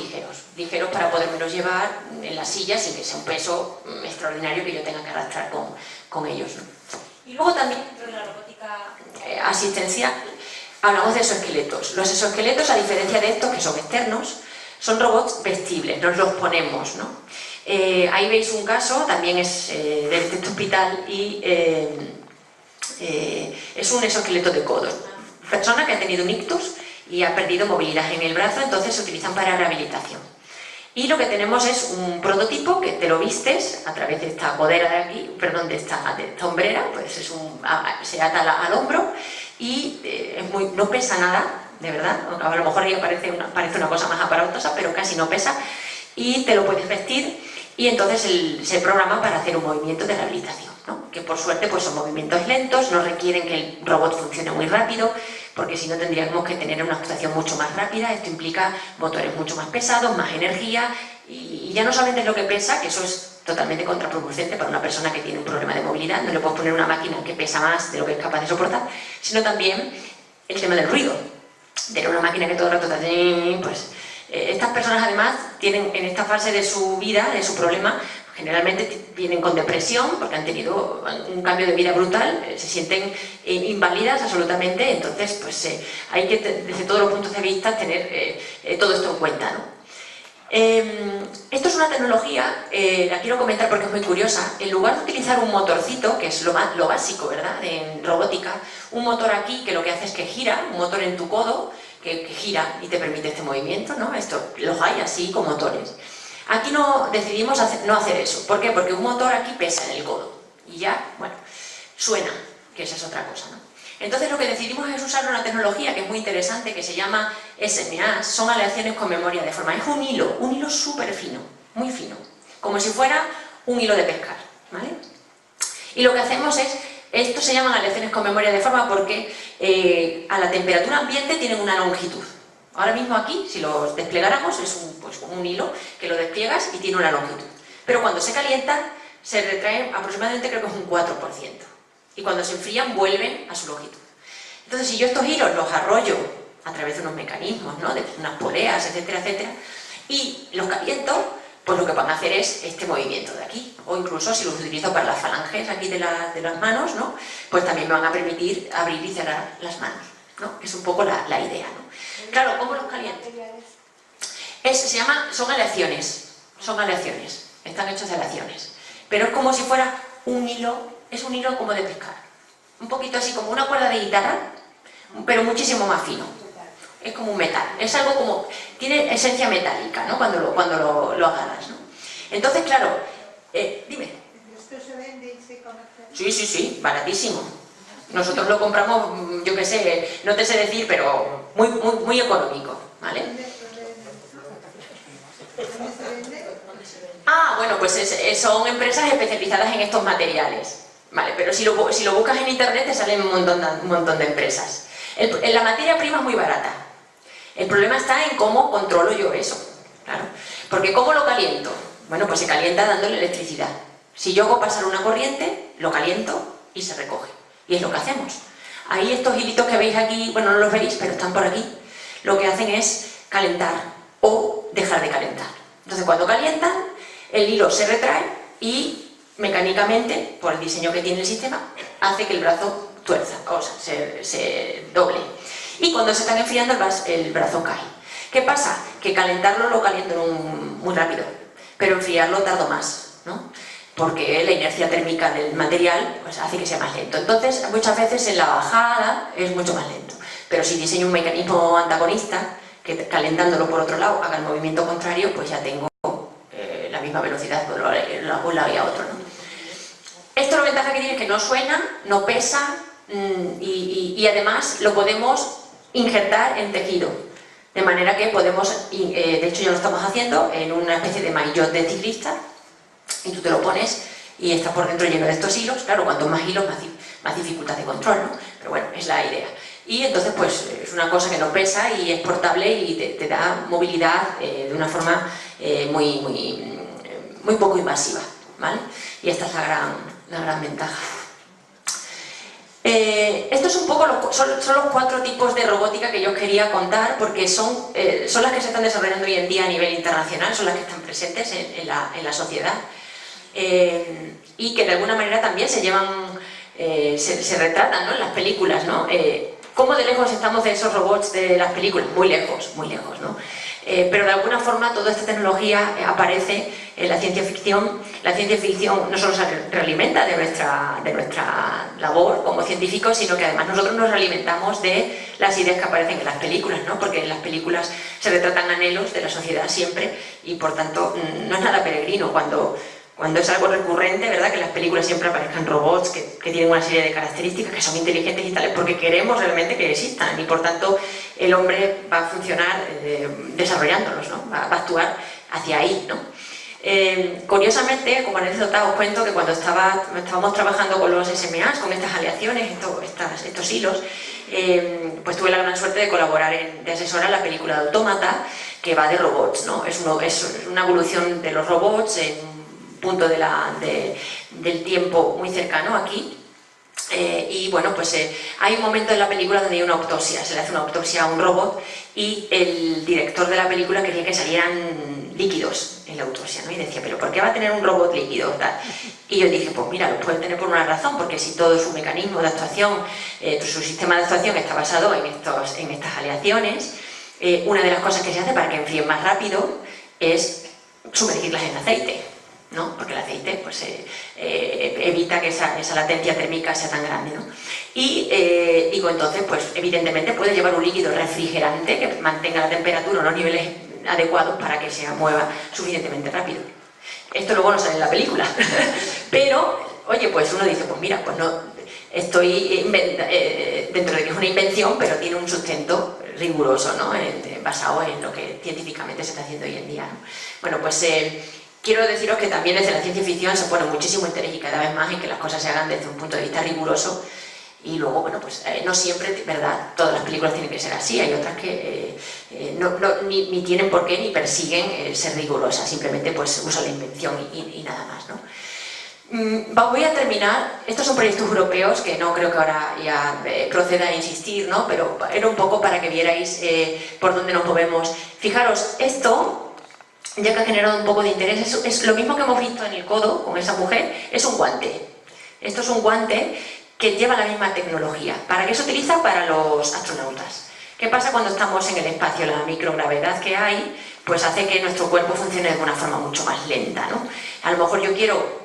ligeros para podérmelos llevar en la silla sin que sea un peso extraordinario que yo tenga que arrastrar con ellos, ¿no? Y luego también dentro de la robótica asistencial hablamos de exoesqueletos. Los exoesqueletos, a diferencia de estos que son externos, son robots vestibles, nos los ponemos, ¿no? Ahí veis un caso, también es de este hospital, y es un exoesqueleto de codos. Una persona que ha tenido un ictus y ha perdido movilidad en el brazo, entonces se utilizan para rehabilitación. Y lo que tenemos es un prototipo que te lo vistes a través de esta codera de aquí, perdón, de esta hombrera, pues se ata al hombro y no pesa nada, de verdad. A lo mejor ahí parece una cosa más aparatosa, pero casi no pesa, y te lo puedes vestir y entonces se programa para hacer un movimiento de rehabilitación, ¿no? Que por suerte pues son movimientos lentos, no requieren que el robot funcione muy rápido, porque si no tendríamos que tener una actuación mucho más rápida. Esto implica motores mucho más pesados, más energía, y ya no solamente es lo que pesa, que eso es totalmente contraproducente para una persona que tiene un problema de movilidad, no le puedes poner una máquina que pesa más de lo que es capaz de soportar, sino también el tema del ruido. Tener una máquina que todo el rato está así, pues estas personas además tienen en esta fase de su vida, de su problema, generalmente vienen con depresión porque han tenido un cambio de vida brutal, se sienten inválidas absolutamente, entonces pues hay que desde todos los puntos de vista tener todo esto en cuenta, ¿no? Esto es una tecnología, la quiero comentar porque es muy curiosa. En lugar de utilizar un motorcito, que es lo básico, ¿verdad?, en robótica, un motor aquí que lo que hace es que gira, un motor en tu codo que gira y te permite este movimiento, ¿no? Esto los hay así con motores. Aquí decidimos no hacer eso. ¿Por qué? Porque un motor aquí pesa en el codo y ya, bueno, suena, que esa es otra cosa, ¿no? Entonces lo que decidimos es usar una tecnología que es muy interesante, que se llama SMA, son aleaciones con memoria de forma. Es un hilo súper fino, muy fino, como si fuera un hilo de pescar, ¿vale? Y lo que hacemos esto se llaman aleaciones con memoria de forma porque a la temperatura ambiente tienen una longitud. Ahora mismo aquí, si lo desplegáramos, es un hilo que lo despliegas y tiene una longitud. Pero cuando se calienta, se retrae aproximadamente, creo que es un 4%. Y cuando se enfrían, vuelven a su longitud. Entonces, si yo estos hilos los arrollo a través de unos mecanismos, ¿no?, de unas poleas, etcétera, etcétera, y los caliento, pues lo que van a hacer es este movimiento de aquí. O incluso, si los utilizo para las falanges aquí de las manos, ¿no?, pues también me van a permitir abrir y cerrar las manos, ¿no? Es un poco la idea, ¿no? Claro, ¿cómo los caliento? Son aleaciones, están hechos de aleaciones. Pero es como si fuera un hilo. Es un hilo como de pescar, un poquito así como una cuerda de guitarra, pero muchísimo más fino. Es como un metal, es algo como, tiene esencia metálica, ¿no?, cuando lo agarras, ¿no? Entonces, claro, dime. ¿Esto se vende y se comercializa? Sí, baratísimo. Nosotros lo compramos, yo qué sé, no te sé decir, pero muy económico, ¿vale? ¿Dónde se vende? Ah, bueno, pues son empresas especializadas en estos materiales. Vale, pero si lo buscas en internet te salen un montón de empresas. La materia prima es muy barata. El problema está en cómo controlo yo eso, claro. Porque ¿cómo lo caliento? Bueno, pues se calienta dándole electricidad. Si yo hago pasar una corriente, lo caliento y se recoge. Y es lo que hacemos. Ahí estos hilitos que veis aquí, bueno, no los veis, pero están por aquí, lo que hacen es calentar o dejar de calentar. Entonces cuando calientan, el hilo se retrae y mecánicamente, por el diseño que tiene el sistema, hace que el brazo tuerza, o sea, se doble. Y cuando se están enfriando, el brazo cae. ¿Qué pasa? Que calentarlo lo caliento muy rápido, pero enfriarlo tardo más, ¿no? Porque la inercia térmica del material pues, hace que sea más lento. Entonces, muchas veces en la bajada es mucho más lento. Pero si diseño un mecanismo antagonista, que calentándolo por otro lado haga el movimiento contrario, pues ya tengo la misma velocidad por un lado y a otro, ¿no? Esto la ventaja que tiene es que no suena, no pesa y además lo podemos injertar en tejido, de manera que podemos, de hecho ya lo estamos haciendo, en una especie de maillot de ciclista, y tú te lo pones y está por dentro lleno de estos hilos. Claro, cuanto más hilos, más dificultad de control, ¿no? Pero bueno, es la idea. Y entonces pues es una cosa que no pesa y es portable y te da movilidad de una forma muy poco invasiva, ¿vale? Y esta es la gran ventaja. Estos un poco son los 4 tipos de robótica que yo quería contar, porque son las que se están desarrollando hoy en día a nivel internacional, son las que están presentes en la sociedad, y que de alguna manera también se llevan, se retratan, ¿no?, en las películas, ¿no? ¿Cómo de lejos estamos de esos robots de las películas? Muy lejos, ¿no? Pero de alguna forma toda esta tecnología aparece en la ciencia ficción. La ciencia ficción no solo se realimenta de nuestra labor como científicos, sino que además nosotros nos realimentamos de las ideas que aparecen en las películas, ¿no? Porque en las películas se retratan anhelos de la sociedad siempre y por tanto no es nada peregrino cuando es algo recurrente, ¿verdad?, que en las películas siempre aparezcan robots que tienen una serie de características, que son inteligentes y tales, porque queremos realmente que existan y por tanto el hombre va a funcionar desarrollándolos, ¿no? Va a actuar hacia ahí, ¿no? Curiosamente, como anécdota os cuento que cuando estábamos trabajando con los SMAs, con estas aleaciones, estos hilos, pues tuve la gran suerte de colaborar de asesora en la película de Autómata, que va de robots, ¿no? Es una evolución de los robots en un punto del tiempo muy cercano aquí, y bueno, pues hay un momento en la película donde hay una autopsia, se le hace una autopsia a un robot y el director de la película quería que salieran líquidos en la autopsia, ¿no? Y decía, ¿pero por qué va a tener un robot líquido? Tal. Y yo dije, pues mira, lo puede tener por una razón, porque si todo su mecanismo de actuación, su sistema de actuación está basado en estas aleaciones, una de las cosas que se hace para que enfríen más rápido es sumergirlas en aceite, ¿no? Porque el aceite pues, evita que esa latencia térmica sea tan grande, ¿no? Y digo, entonces, pues evidentemente puede llevar un líquido refrigerante que mantenga la temperatura a unos niveles adecuados para que se mueva suficientemente rápido. Esto luego no sale en la película, pero, oye, pues uno dice, pues mira, pues no, estoy dentro de que es una invención, pero tiene un sustento riguroso, ¿no? Basado en lo que científicamente se está haciendo hoy en día, ¿no? Bueno, pues quiero deciros que también desde la ciencia ficción se pone muchísimo interés y cada vez más en que las cosas se hagan desde un punto de vista riguroso y luego, bueno, pues no siempre, ¿verdad?, todas las películas tienen que ser así, hay otras que ni tienen por qué ni persiguen ser rigurosas, simplemente pues usan la invención y nada más, ¿no? Voy a terminar, estos son proyectos europeos que no creo que ahora ya proceda a insistir, ¿no? Pero era un poco para que vierais por dónde nos movemos. Fijaros, esto, ya que ha generado un poco de interés, es lo mismo que hemos visto en el codo con esa mujer, es un guante. Esto es un guante que lleva la misma tecnología. ¿Para qué se utiliza? Para los astronautas. ¿Qué pasa cuando estamos en el espacio? La microgravedad que hay pues hace que nuestro cuerpo funcione de una forma mucho más lenta, ¿no? A lo mejor yo quiero,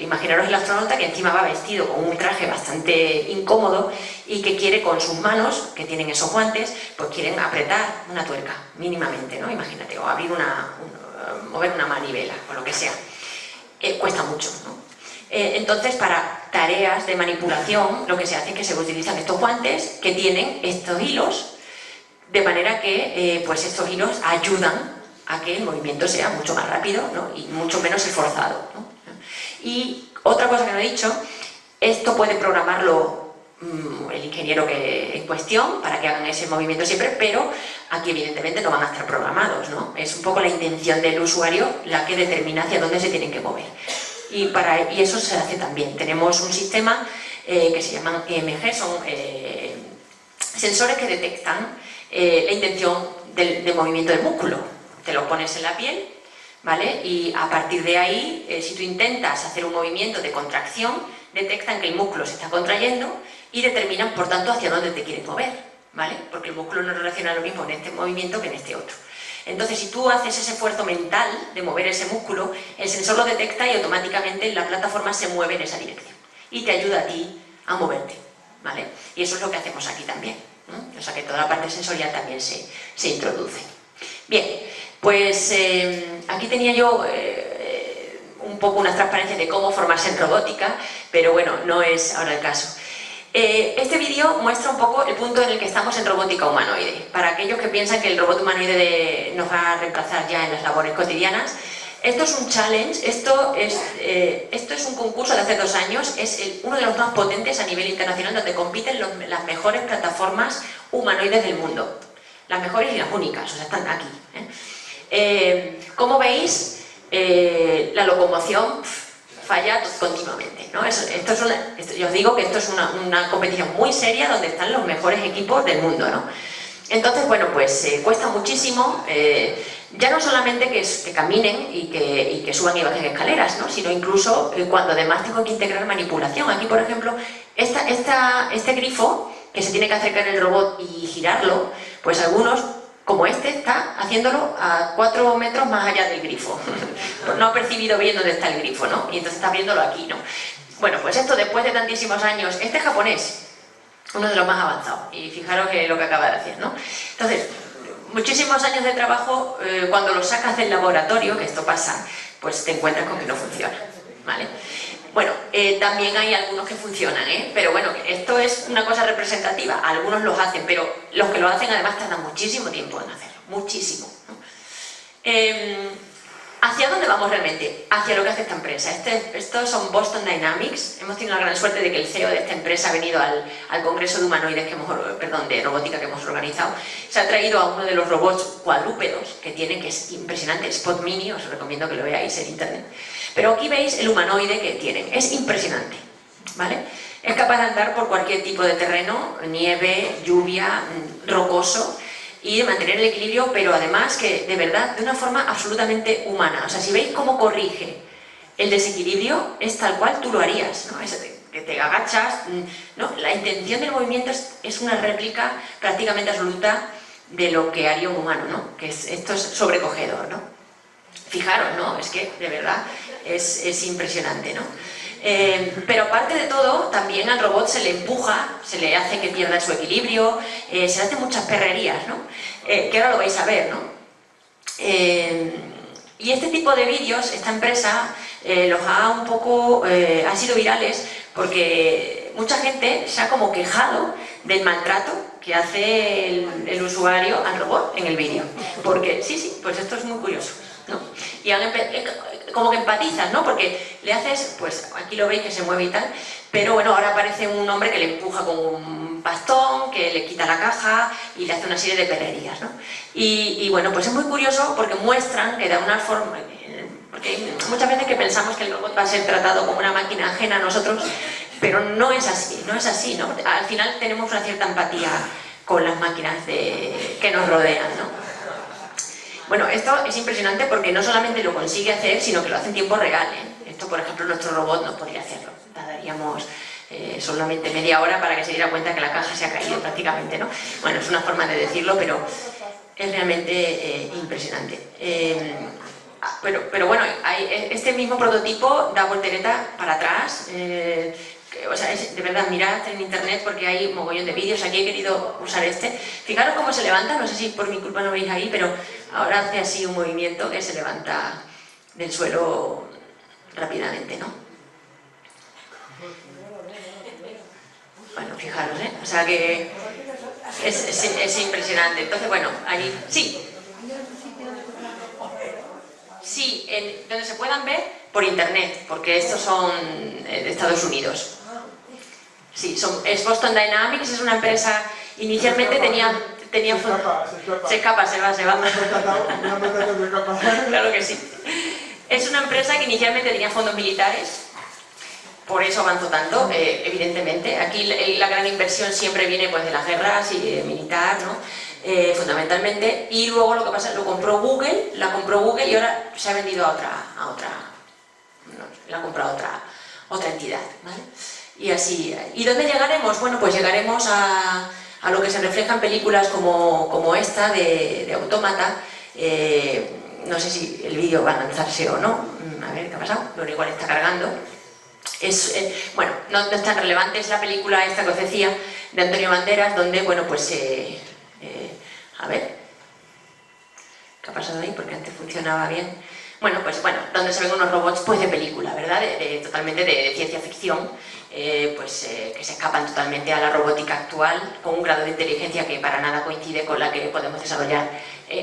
imaginaros el astronauta que encima va vestido con un traje bastante incómodo y que quiere con sus manos, que tienen esos guantes, pues quieren apretar una tuerca, mínimamente, ¿no? Imagínate, o abrir mover una manivela, o lo que sea. Cuesta mucho, ¿no? Entonces, para tareas de manipulación, lo que se hace es que se utilizan estos guantes que tienen estos hilos, de manera que pues estos hilos ayudan a que el movimiento sea mucho más rápido, ¿no? Y mucho menos esforzado, ¿no? Y otra cosa que no he dicho, esto puede programarlo el ingeniero en cuestión para que hagan ese movimiento siempre, pero aquí evidentemente no van a estar programados, ¿no? Es un poco la intención del usuario la que determina hacia dónde se tienen que mover. Y eso se hace también. Tenemos un sistema que se llaman EMG, son sensores que detectan la intención de movimiento del músculo. Te lo pones en la piel, ¿vale? Y a partir de ahí, si tú intentas hacer un movimiento de contracción, detectan que el músculo se está contrayendo y determinan, por tanto, hacia dónde te quieres mover, ¿vale? Porque el músculo no relaciona lo mismo en este movimiento que en este otro. Entonces, si tú haces ese esfuerzo mental de mover ese músculo, el sensor lo detecta y automáticamente la plataforma se mueve en esa dirección y te ayuda a ti a moverte, ¿vale? Y eso es lo que hacemos aquí también, ¿no? O sea que toda la parte sensorial también se introduce. Bien, pues aquí tenía yo un poco una transparencia de cómo formarse en robótica, pero bueno, no es ahora el caso. Este vídeo muestra un poco el punto en el que estamos en robótica humanoide. Para aquellos que piensan que el robot humanoide nos va a reemplazar ya en las labores cotidianas, esto es un challenge, esto es un concurso de hace 2 años, es uno de los más potentes a nivel internacional, donde compiten las mejores plataformas humanoides del mundo. Las mejores y las únicas, o sea, están aquí. Como veis, la locomoción falla continuamente, ¿no? Yo os digo que esto es una competición muy seria donde están los mejores equipos del mundo, ¿no? Entonces, bueno, pues cuesta muchísimo, ya no solamente que caminen y que suban y bajen escaleras, ¿no? Sino incluso cuando además tengo que integrar manipulación. Aquí, por ejemplo, este grifo que se tiene que acercar el robot y girarlo, pues algunos, como este, está haciéndolo a 4 metros más allá del grifo. No ha percibido bien dónde está el grifo, ¿no? Y entonces está abriéndolo aquí, ¿no? Bueno, pues esto después de tantísimos años, este es japonés, uno de los más avanzados, y fijaros lo que acaba de hacer, ¿no? Entonces, muchísimos años de trabajo, cuando lo sacas del laboratorio, que esto pasa, pues te encuentras con que no funciona, ¿vale? Bueno, también hay algunos que funcionan, pero bueno, esto es una cosa representativa, algunos los hacen, pero los que lo hacen además tardan muchísimo tiempo en hacerlo, muchísimo, ¿no? ¿Hacia dónde vamos realmente? Hacia lo que hace esta empresa. Estos son Boston Dynamics. Hemos tenido la gran suerte de que el CEO de esta empresa ha venido al congreso de humanoides de robótica que hemos organizado. Se ha traído a uno de los robots cuadrúpedos que tienen, que es impresionante, el Spot Mini, os recomiendo que lo veáis en internet. Pero aquí veis el humanoide que tienen, es impresionante, ¿vale? Es capaz de andar por cualquier tipo de terreno, nieve, lluvia, rocoso, y de mantener el equilibrio, pero además que, de verdad, de una forma absolutamente humana. O sea, si veis cómo corrige el desequilibrio, es tal cual tú lo harías, ¿no? Que te agachas, ¿no? La intención del movimiento es una réplica prácticamente absoluta de lo que haría un humano, ¿no? Esto es sobrecogedor, ¿no? Fijaros, ¿no? Es que, de verdad, es impresionante, ¿no? Pero aparte de todo, también al robot se le empuja, se le hace que pierda su equilibrio, se le hacen muchas perrerías, ¿no? Que ahora lo vais a ver, ¿no? Y este tipo de vídeos, esta empresa los ha sido virales porque mucha gente se ha como quejado del maltrato que hace el usuario al robot en el vídeo. Porque, sí, pues esto es muy curioso, ¿no? Y como que empatizas, ¿no? Porque le haces, pues aquí lo veis que se mueve y tal, pero bueno, ahora aparece un hombre que le empuja con un bastón, que le quita la caja y le hace una serie de perrerías, ¿no? Y bueno, pues es muy curioso porque muestran que de una forma, porque hay muchas veces que pensamos que el robot va a ser tratado como una máquina ajena a nosotros, pero no es así, ¿no? Al final tenemos una cierta empatía con las máquinas que nos rodean, ¿no? Bueno, esto es impresionante porque no solamente lo consigue hacer, sino que lo hace en tiempo real, ¿eh? Esto, por ejemplo, nuestro robot no podría hacerlo. Tardaríamos solamente media hora para que se diera cuenta que la caja se ha caído prácticamente, ¿no? Bueno, es una forma de decirlo, pero es realmente impresionante. Pero bueno, este mismo prototipo da voltereta para atrás. O sea, de verdad, mirad en internet porque hay un mogollón de vídeos. Aquí he querido usar este. Fijaros cómo se levanta, no sé si por mi culpa no veis ahí, pero ahora hace así un movimiento que se levanta del suelo rápidamente, ¿no? Bueno, fijaros, ¿eh? O sea que es impresionante. Entonces, bueno, ahí sí. Sí, donde se puedan ver por internet, porque estos son de Estados Unidos. Sí, es Boston Dynamics, es una empresa, inicialmente tenía se escapa, se va. Claro que sí. Es una empresa que inicialmente tenía fondos militares, por eso avanzó tanto, evidentemente. Aquí la gran inversión siempre viene pues de las guerras y militar, ¿no? Fundamentalmente, y luego lo que pasa, la compró Google y ahora se ha vendido a otra la ha comprado otra entidad, ¿vale? Y así, ¿y dónde llegaremos? Bueno, pues llegaremos a lo que se refleja en películas como esta de Autómata. No sé si el vídeo va a lanzarse o no, a ver qué ha pasado, pero igual está cargando. Bueno, no es tan relevante, es la película esta que os decía de Antonio Banderas, donde, bueno, pues a ver, ¿qué ha pasado ahí? Porque antes funcionaba bien. donde se ven unos robots pues de película, ¿verdad? Totalmente de ciencia ficción, que se escapan totalmente a la robótica actual, con un grado de inteligencia que para nada coincide con la que podemos desarrollar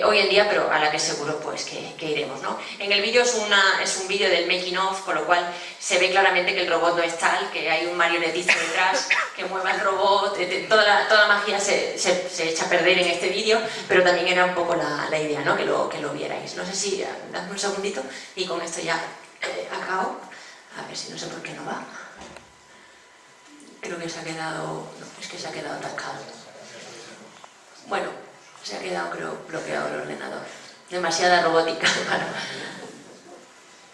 hoy en día, pero a la que seguro pues que iremos, ¿no? En el vídeo es un vídeo del making of, con lo cual se ve claramente que el robot no es tal, que hay un marionetista detrás que mueva el robot, toda la magia se echa a perder en este vídeo, pero también era un poco la idea, ¿no? Que lo vierais. No sé si, dadme un segundito y con esto ya acabo. A ver si no sé por qué no va. Creo que se ha quedado... No, es que se ha quedado atascado. Bueno, se ha quedado, creo, bloqueado el ordenador. Demasiada robótica para...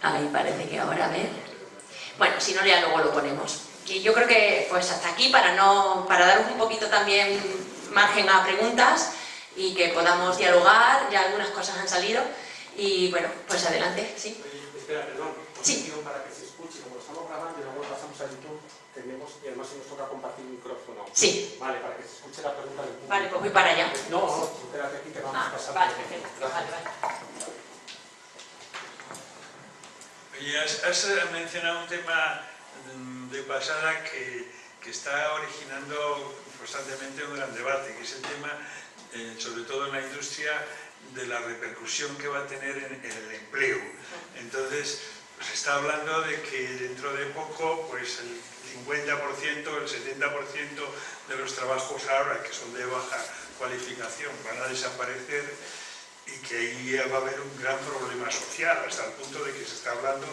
Ahí parece que ahora, a ver... Bueno, si no, ya luego lo ponemos. Y yo creo que pues hasta aquí, para daros un poquito también margen a preguntas y que podamos dialogar. Ya algunas cosas han salido. Y bueno, pues adelante, ¿sí? Oye, espera, perdón. Sí. Para que se escuche, como lo estamos grabando y luego lo pasamos a YouTube, tenemos, y además si nos toca compartir micrófono. Sí. Vale, para que se escuche la pregunta del público. Vale, pues voy para allá. No, espérate aquí, te vamos a pasar. Vale, perfecto. Gracias. Vale. Oye, has mencionado un tema de pasada que está originando constantemente un gran debate, que es el tema, sobre todo en la industria, de la repercusión que va a tener en el empleo. Entonces, pues se está hablando de que dentro de poco, pues el 50%, el 70% de los trabajos ahora que son de baja cualificación van a desaparecer y que ahí va a haber un gran problema social, hasta el punto de que se está hablando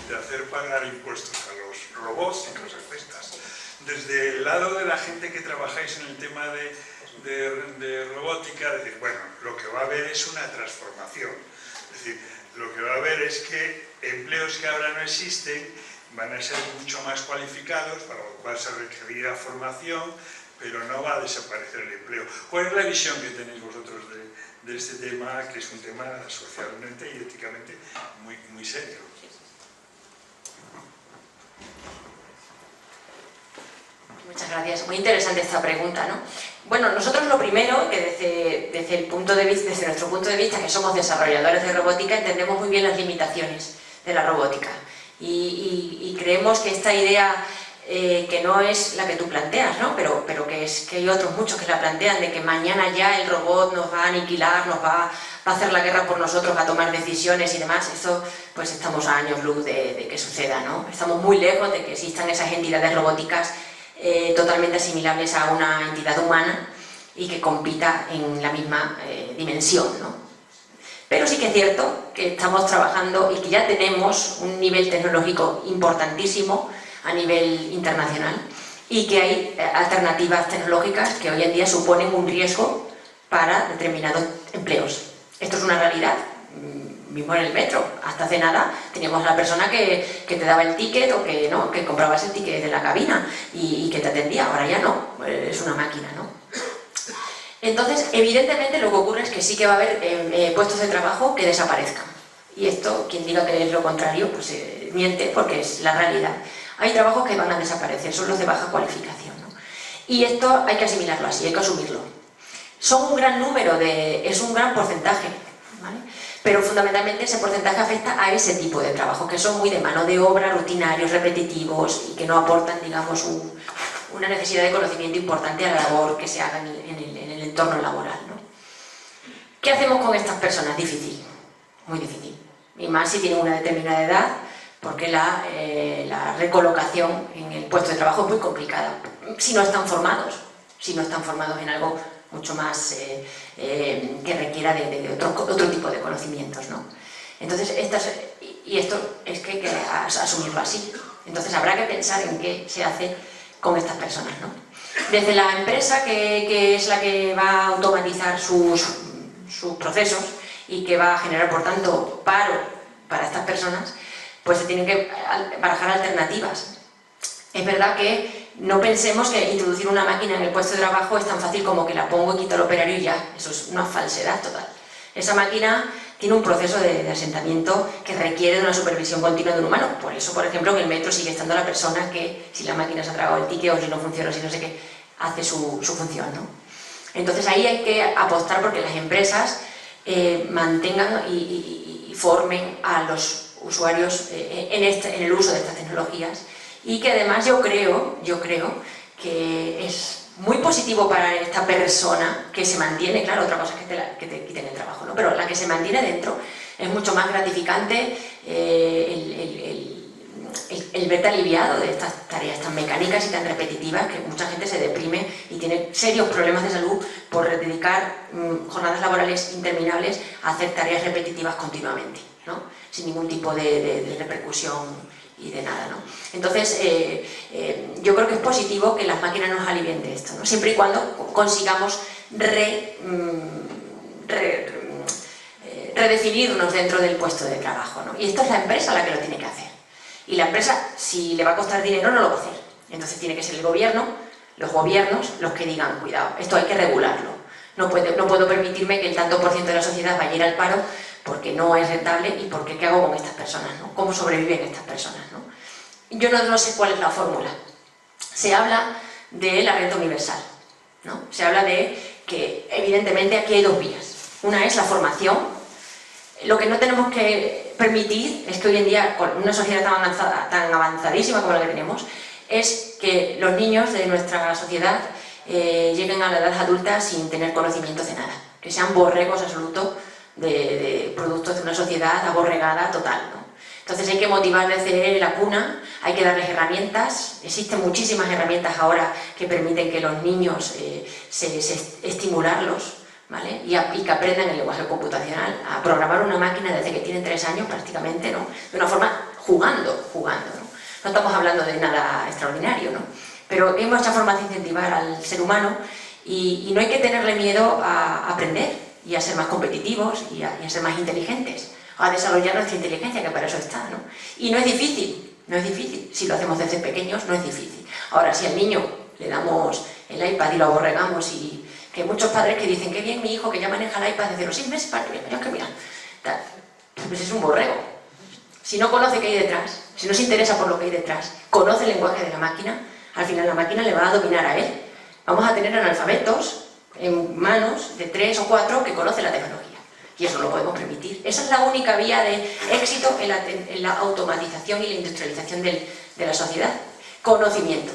de hacer pagar impuestos a los robots y cosas de estas. Desde el lado de la gente que trabajáis en el tema de robótica, decir, bueno, lo que va a haber es una transformación. Es decir, lo que va a haber es que empleos que ahora no existen van a ser mucho más cualificados, para lo cual se requerirá formación, pero no va a desaparecer el empleo. ¿Cuál es la visión que tenéis vosotros de este tema, que es un tema socialmente y éticamente muy serio? Muchas gracias. Muy interesante esta pregunta, ¿no? Bueno, nosotros lo primero, que desde nuestro punto de vista, que somos desarrolladores de robótica, entendemos muy bien las limitaciones de la robótica. Y creemos que esta idea, que no es la que tú planteas, ¿no? Pero que hay otros muchos que la plantean, de que mañana ya el robot nos va a aniquilar, nos va a hacer la guerra por nosotros, va a tomar decisiones y demás. Esto, pues estamos a años luz de que suceda, ¿no? Estamos muy lejos de que existan esas entidades robóticas totalmente asimilables a una entidad humana y que compita en la misma dimensión, ¿no? Pero sí que es cierto que estamos trabajando y que ya tenemos un nivel tecnológico importantísimo a nivel internacional y que hay alternativas tecnológicas que hoy en día suponen un riesgo para determinados empleos. Esto es una realidad. Mismo en el metro, hasta hace nada teníamos a la persona que te daba el ticket o que no, que comprabas el ticket de la cabina y que te atendía. Ahora ya no, es una máquina, ¿no? Entonces, evidentemente lo que ocurre es que sí que va a haber puestos de trabajo que desaparezcan. Y esto, quien diga que es lo contrario, pues miente, porque es la realidad. Hay trabajos que van a desaparecer, son los de baja cualificación, ¿no? Y esto hay que asimilarlo así, hay que asumirlo. Son un gran número, es un gran porcentaje, ¿vale? Pero fundamentalmente ese porcentaje afecta a ese tipo de trabajos, que son muy de mano de obra, rutinarios, repetitivos y que no aportan, digamos, una necesidad de conocimiento importante a la labor que se haga en el entorno laboral, ¿no? ¿Qué hacemos con estas personas? Difícil, muy difícil. Y más si tienen una determinada edad, porque la recolocación en el puesto de trabajo es muy complicada. Si no están formados en algo mucho más que requiera de otro tipo de conocimientos, ¿no? Entonces, esto es que hay que asumirlo así. Entonces habrá que pensar en qué se hace con estas personas, ¿no? Desde la empresa, que es la que va a automatizar sus procesos y que va a generar, por tanto, paro para estas personas, pues se tienen que barajar alternativas. Es verdad que no pensemos que introducir una máquina en el puesto de trabajo es tan fácil como que la pongo y quito al operario y ya. Eso es una falsedad total. Esa máquina tiene un proceso de asentamiento que requiere de una supervisión continua de un humano. Por eso, por ejemplo, en el metro sigue estando la persona que, si la máquina se ha tragado el ticket o si no funciona o si no sé qué, hace su función, ¿no? Entonces ahí hay que apostar porque las empresas mantengan y y formen a los usuarios en el uso de estas tecnologías, y que además yo creo que es muy positivo para esta persona que se mantiene, claro, otra cosa es que te quiten el trabajo, ¿no? Pero la que se mantiene dentro es mucho más gratificante el verte aliviado de estas tareas tan mecánicas y tan repetitivas, que mucha gente se deprime y tiene serios problemas de salud por dedicar jornadas laborales interminables a hacer tareas repetitivas continuamente, ¿no? Sin ningún tipo de repercusión y de nada, ¿no? Entonces, yo creo que es positivo que las máquinas nos alivien de esto, ¿no? Siempre y cuando consigamos redefinirnos dentro del puesto de trabajo, ¿no? Y esto es la empresa la que lo tiene que hacer. Y la empresa, si le va a costar dinero, no lo va a hacer. Entonces tiene que ser el gobierno, los gobiernos, los que digan, cuidado, esto hay que regularlo. No puedo permitirme que el tanto por ciento de la sociedad vaya a ir al paro porque no es rentable y porque ¿qué hago con estas personas, ¿no? ¿Cómo sobreviven estas personas, ¿no? Yo no sé cuál es la fórmula. Se habla de la renta universal, ¿no? Se habla de que, evidentemente, aquí hay dos vías. Una es la formación. Lo que no tenemos que permitir es que hoy en día, con una sociedad tan avanzadísima como la que tenemos, es que los niños de nuestra sociedad lleguen a la edad adulta sin tener conocimientos de nada. Que sean borregos absolutos de productos de una sociedad aborregada total, ¿no? Entonces hay que motivarles desde la cuna, hay que darles herramientas. Existen muchísimas herramientas ahora que permiten que los niños estimularlos, ¿vale? Y que aprendan el lenguaje computacional, a programar una máquina desde que tienen 3 años prácticamente, ¿no? De una forma jugando, ¿no? No estamos hablando de nada extraordinario, ¿no? Pero hay muchas formas de incentivar al ser humano y no hay que tenerle miedo a aprender y a ser más competitivos y a ser más inteligentes, a desarrollar nuestra inteligencia, que para eso está, ¿no? Y no es difícil, si lo hacemos desde pequeños no es difícil. Ahora, si al niño le damos el iPad y lo aborregamos, y que hay muchos padres que dicen, qué bien mi hijo que ya maneja el iPad desde los 6 meses, que mira, pues es un borrego. Si no conoce qué hay detrás, si no se interesa por lo que hay detrás, conoce el lenguaje de la máquina, al final la máquina le va a dominar a él. Vamos a tener analfabetos en manos de 3 o 4 que conocen la tecnología. Y eso no lo podemos permitir. Esa es la única vía de éxito en la automatización y la industrialización de la sociedad. Conocimiento.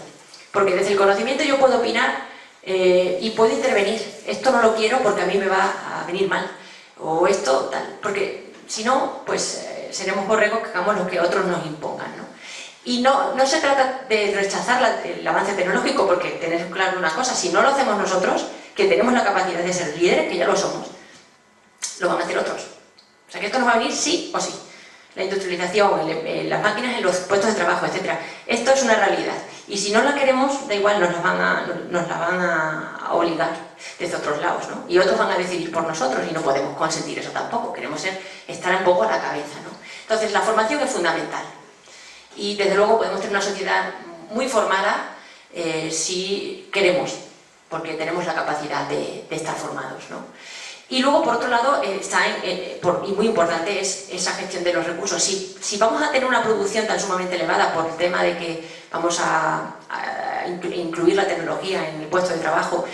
Porque desde el conocimiento yo puedo opinar y puedo intervenir. Esto no lo quiero porque a mí me va a venir mal. O esto tal. Porque si no, pues seremos borregos que hagamos lo que otros nos impongan, ¿no? Y no se trata de rechazar el avance tecnológico, porque tener claro una cosa, si no lo hacemos nosotros, que tenemos la capacidad de ser líderes, que ya lo somos, lo van a hacer otros. O sea que esto nos va a venir sí o sí. La industrialización, las máquinas en los puestos de trabajo, etc. Esto es una realidad. Y si no la queremos, da igual, nos la van a obligar desde otros lados, ¿no? Y otros van a decidir por nosotros y no podemos consentir eso tampoco. Queremos estar un poco a la cabeza, ¿no? Entonces la formación es fundamental. Y desde luego podemos tener una sociedad muy formada si queremos, porque tenemos la capacidad de estar formados, ¿no? Y luego, por otro lado, y muy importante, es esa gestión de los recursos. Si vamos a tener una producción tan sumamente elevada por el tema de que vamos a incluir la tecnología en el puesto de trabajo,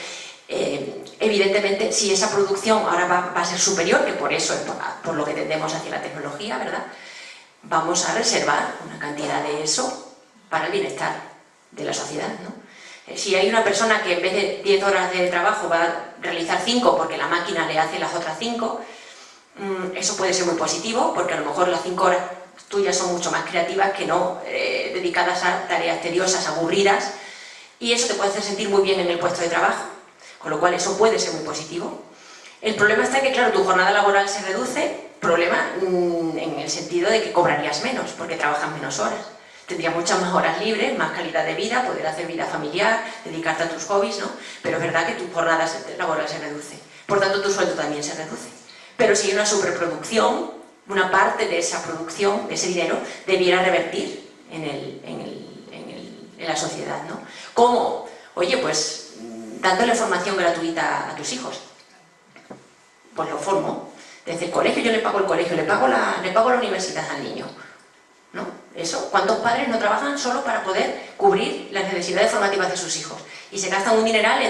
evidentemente, si esa producción ahora va a ser superior, que por eso es por lo que tendemos hacia la tecnología, ¿verdad?, vamos a reservar una cantidad de eso para el bienestar de la sociedad, ¿no? Si hay una persona que en vez de 10 horas de trabajo va a realizar 5 porque la máquina le hace las otras 5, eso puede ser muy positivo, porque a lo mejor las 5 horas tuyas son mucho más creativas que no dedicadas a tareas tediosas, aburridas, y eso te puede hacer sentir muy bien en el puesto de trabajo, con lo cual eso puede ser muy positivo. El problema está en que, claro, tu jornada laboral se reduce, problema en el sentido de que cobrarías menos, porque trabajas menos horas. Tendrías muchas más horas libres, más calidad de vida, poder hacer vida familiar, dedicarte a tus hobbies, ¿no? Pero es verdad que tu jornada laboral se reduce. Por tanto, tu sueldo también se reduce. Pero si hay una superproducción, una parte de esa producción, de ese dinero, debiera revertir en la sociedad, ¿no? ¿Cómo? Oye, pues dándole formación gratuita a tus hijos. Pues lo formo. Desde el colegio yo le pago el colegio, le pago la universidad al niño, ¿no? Eso, ¿cuántos padres no trabajan solo para poder cubrir las necesidades formativas de sus hijos? Y se gastan un dineral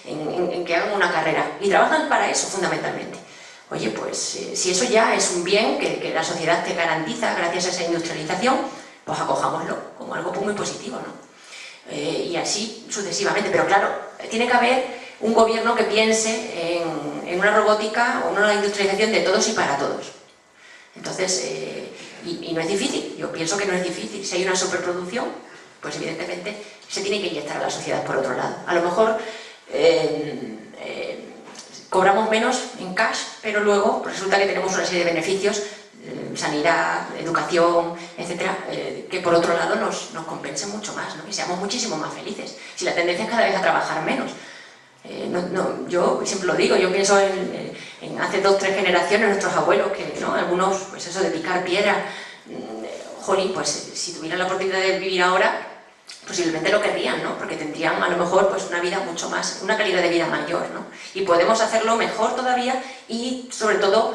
en que hagan una carrera. Y trabajan para eso, fundamentalmente. Oye, pues si eso ya es un bien que la sociedad te garantiza gracias a esa industrialización, pues acojámoslo como algo muy positivo, ¿no? Y así sucesivamente. Pero claro, tiene que haber un gobierno que piense en una robótica o en una industrialización de todos y para todos. Entonces, y no es difícil, yo pienso que no es difícil. Si hay una superproducción, pues evidentemente se tiene que inyectar a la sociedad por otro lado. A lo mejor cobramos menos en cash, pero luego resulta que tenemos una serie de beneficios, sanidad, educación, etcétera, que por otro lado nos compensen mucho más, ¿no? Y seamos muchísimo más felices. Si la tendencia es cada vez a trabajar menos. Yo siempre lo digo, yo pienso en hace 2 o 3 generaciones, nuestros abuelos, que ¿no? Algunos, pues eso de picar piedra, jolín, pues si tuvieran la oportunidad de vivir ahora, posiblemente lo querrían, ¿no? Porque tendrían a lo mejor pues una vida mucho más, una calidad de vida mayor, ¿no? Y podemos hacerlo mejor todavía y sobre todo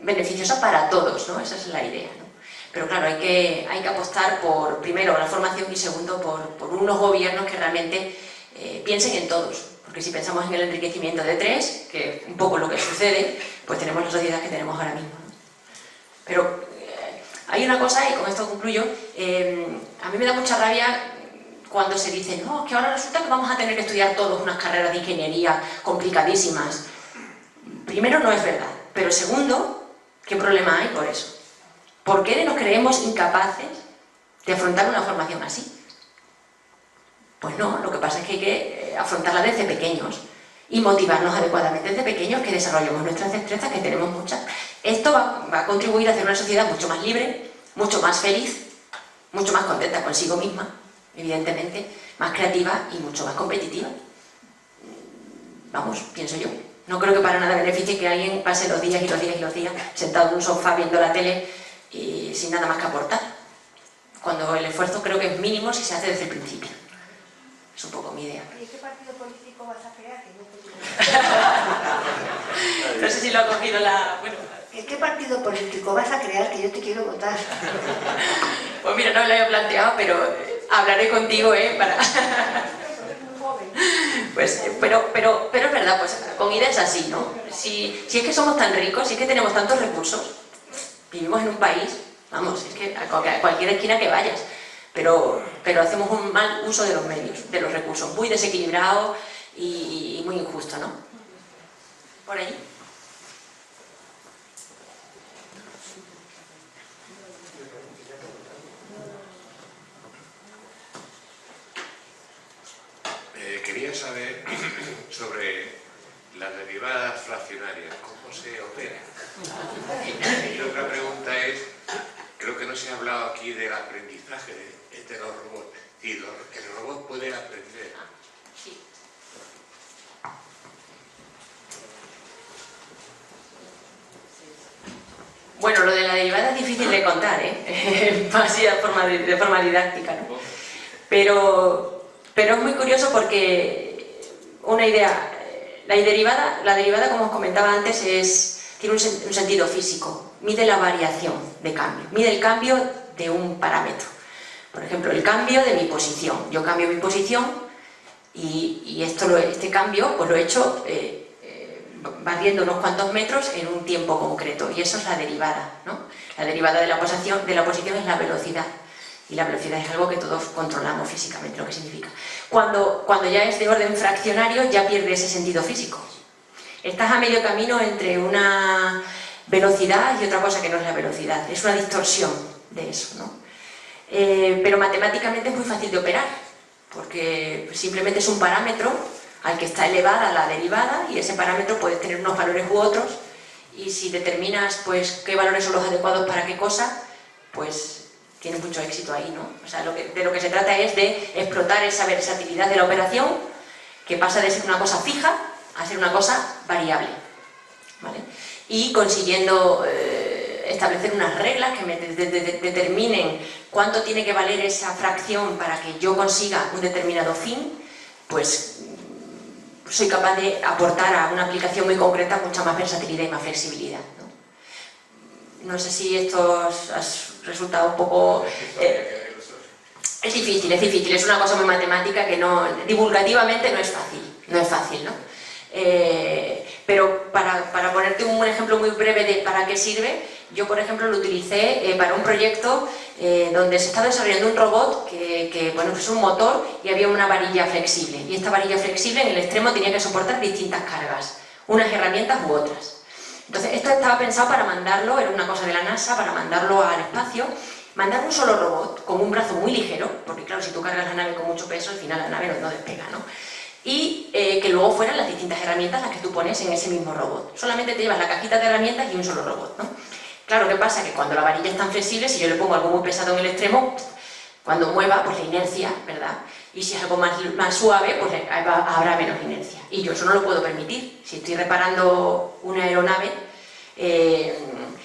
beneficiosa para todos, ¿no? Esa es la idea, ¿no? Pero claro, hay que apostar por, primero, la formación y segundo, por unos gobiernos que realmente piensen en todos. Porque si pensamos en el enriquecimiento de 3, que es un poco lo que sucede, pues tenemos la sociedad que tenemos ahora mismo, ¿no? Pero hay una cosa, y con esto concluyo, a mí me da mucha rabia cuando se dice, no, que ahora resulta que vamos a tener que estudiar todos unas carreras de ingeniería complicadísimas. Primero, no es verdad, pero segundo, ¿qué problema hay por eso? ¿Por qué nos creemos incapaces de afrontar una formación así? Pues no, lo que pasa es que hay que afrontarla desde pequeños y motivarnos adecuadamente desde pequeños, que desarrollemos nuestras destrezas, que tenemos muchas. Esto va a contribuir a hacer una sociedad mucho más libre, mucho más feliz, mucho más contenta consigo misma, evidentemente, más creativa y mucho más competitiva. Vamos, pienso yo. No creo que para nada beneficie que alguien pase los días y los días y los días sentado en un sofá viendo la tele y sin nada más que aportar. Cuando el esfuerzo creo que es mínimo si se hace desde el principio. Es un poco mi idea. ¿Y qué partido político vas a crear? Que yo te digo. No sé si lo ha cogido la... Bueno. ¿Qué partido político vas a crear que yo te quiero votar? Pues mira, no me lo había planteado, pero hablaré contigo, para... Pues, pero es verdad, pues con ideas así, ¿no? Si es que somos tan ricos, si es que tenemos tantos recursos, vivimos en un país, vamos, es que a cualquier esquina que vayas, pero hacemos un mal uso de los medios, de los recursos, muy desequilibrado y muy injusto, ¿no? ¿Por allí? Quería saber sobre las derivadas fraccionarias, cómo se operan. Y otra pregunta es, creo que no se ha hablado aquí del aprendizaje de los robots. Y el robot puede aprender. Sí. Bueno, lo de la derivada es difícil de contar, así de forma didáctica, ¿no? Pero es muy curioso porque una idea, la derivada, como os comentaba antes, tiene un sentido físico, mide la variación de cambio, mide el cambio de un parámetro. Por ejemplo, el cambio de mi posición. Yo cambio mi posición y este cambio pues lo he hecho barriendo unos cuantos metros en un tiempo concreto, y eso es la derivada, ¿no? La derivada de la posición es la velocidad. Y la velocidad es algo que todos controlamos físicamente, lo que significa. Cuando ya es de orden fraccionario, ya pierde ese sentido físico. Estás a medio camino entre una velocidad y otra cosa que no es la velocidad. Es una distorsión de eso, ¿no? Pero matemáticamente es muy fácil de operar, porque simplemente es un parámetro al que está elevada la derivada, y ese parámetro puede tener unos valores u otros, y si determinas pues qué valores son los adecuados para qué cosa, pues tiene mucho éxito ahí, ¿no? O sea, de lo que se trata es de explotar esa versatilidad de la operación, que pasa de ser una cosa fija a ser una cosa variable, ¿vale? Y consiguiendo establecer unas reglas que me determinen cuánto tiene que valer esa fracción para que yo consiga un determinado fin, pues soy capaz de aportar a una aplicación muy concreta mucha más versatilidad y más flexibilidad, ¿no? No sé si esto ha resultado un poco... es difícil, es una cosa muy matemática que no, divulgativamente no es fácil, ¿no? Pero para ponerte un ejemplo muy breve de para qué sirve, yo por ejemplo lo utilicé para un proyecto donde se estaba desarrollando un robot que bueno, es un motor y había una varilla flexible. Y esta varilla flexible en el extremo tenía que soportar distintas cargas, unas herramientas u otras. Entonces esto estaba pensado para mandarlo, era una cosa de la NASA, para mandarlo al espacio, mandar un solo robot con un brazo muy ligero, porque claro, si tú cargas la nave con mucho peso, al final la nave no despega, ¿no? Y que luego fueran las distintas herramientas las que tú pones en ese mismo robot. Solamente te llevas la cajita de herramientas y un solo robot, ¿no? Claro, ¿qué pasa? Que cuando la varilla es tan flexible, si yo le pongo algo muy pesado en el extremo, cuando mueva, pues la inercia, ¿verdad? Y si es algo más suave, pues habrá menos inercia. Y yo eso no lo puedo permitir. Si estoy reparando una aeronave,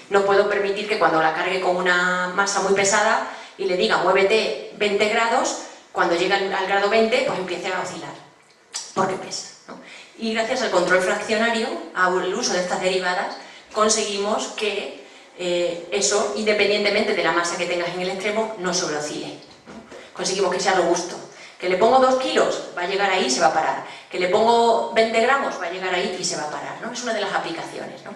no puedo permitir que cuando la cargue con una masa muy pesada y le diga muévete 20 grados, cuando llegue al grado 20, pues empiece a oscilar. Porque pesa, ¿no? Y gracias al control fraccionario, al uso de estas derivadas, conseguimos que eso, independientemente de la masa que tengas en el extremo, no sobreoscile, ¿no? Conseguimos que sea robusto. Que le pongo 2 kilos, va a llegar ahí y se va a parar. Que le pongo 20 gramos, va a llegar ahí y se va a parar, ¿no? Es una de las aplicaciones, ¿no?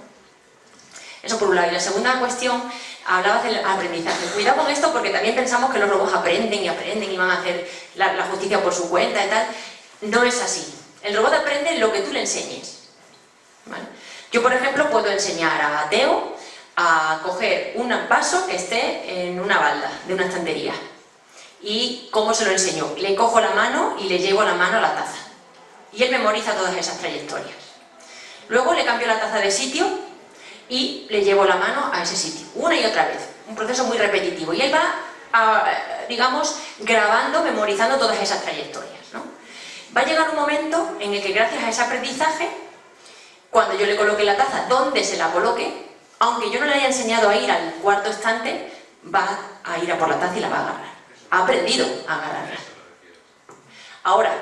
Eso por un lado. Y la segunda cuestión, hablabas del aprendizaje. Cuidado con esto porque también pensamos que los robots aprenden y van a hacer la justicia por su cuenta y tal. No es así. El robot aprende lo que tú le enseñes, ¿vale? Yo, por ejemplo, puedo enseñar a Teo a coger un vaso que esté en una balda de una estantería. ¿Y cómo se lo enseño? Le cojo la mano y le llevo la mano a la taza. Y él memoriza todas esas trayectorias. Luego le cambio la taza de sitio y le llevo la mano a ese sitio. Una y otra vez. Un proceso muy repetitivo. Y él va, digamos, grabando, memorizando todas esas trayectorias, ¿no? Va a llegar un momento en el que gracias a ese aprendizaje, cuando yo le coloque la taza donde se la coloque, aunque yo no le haya enseñado a ir al cuarto estante, va a ir a por la taza y la va a agarrar. Ha aprendido a agarrarla. Ahora,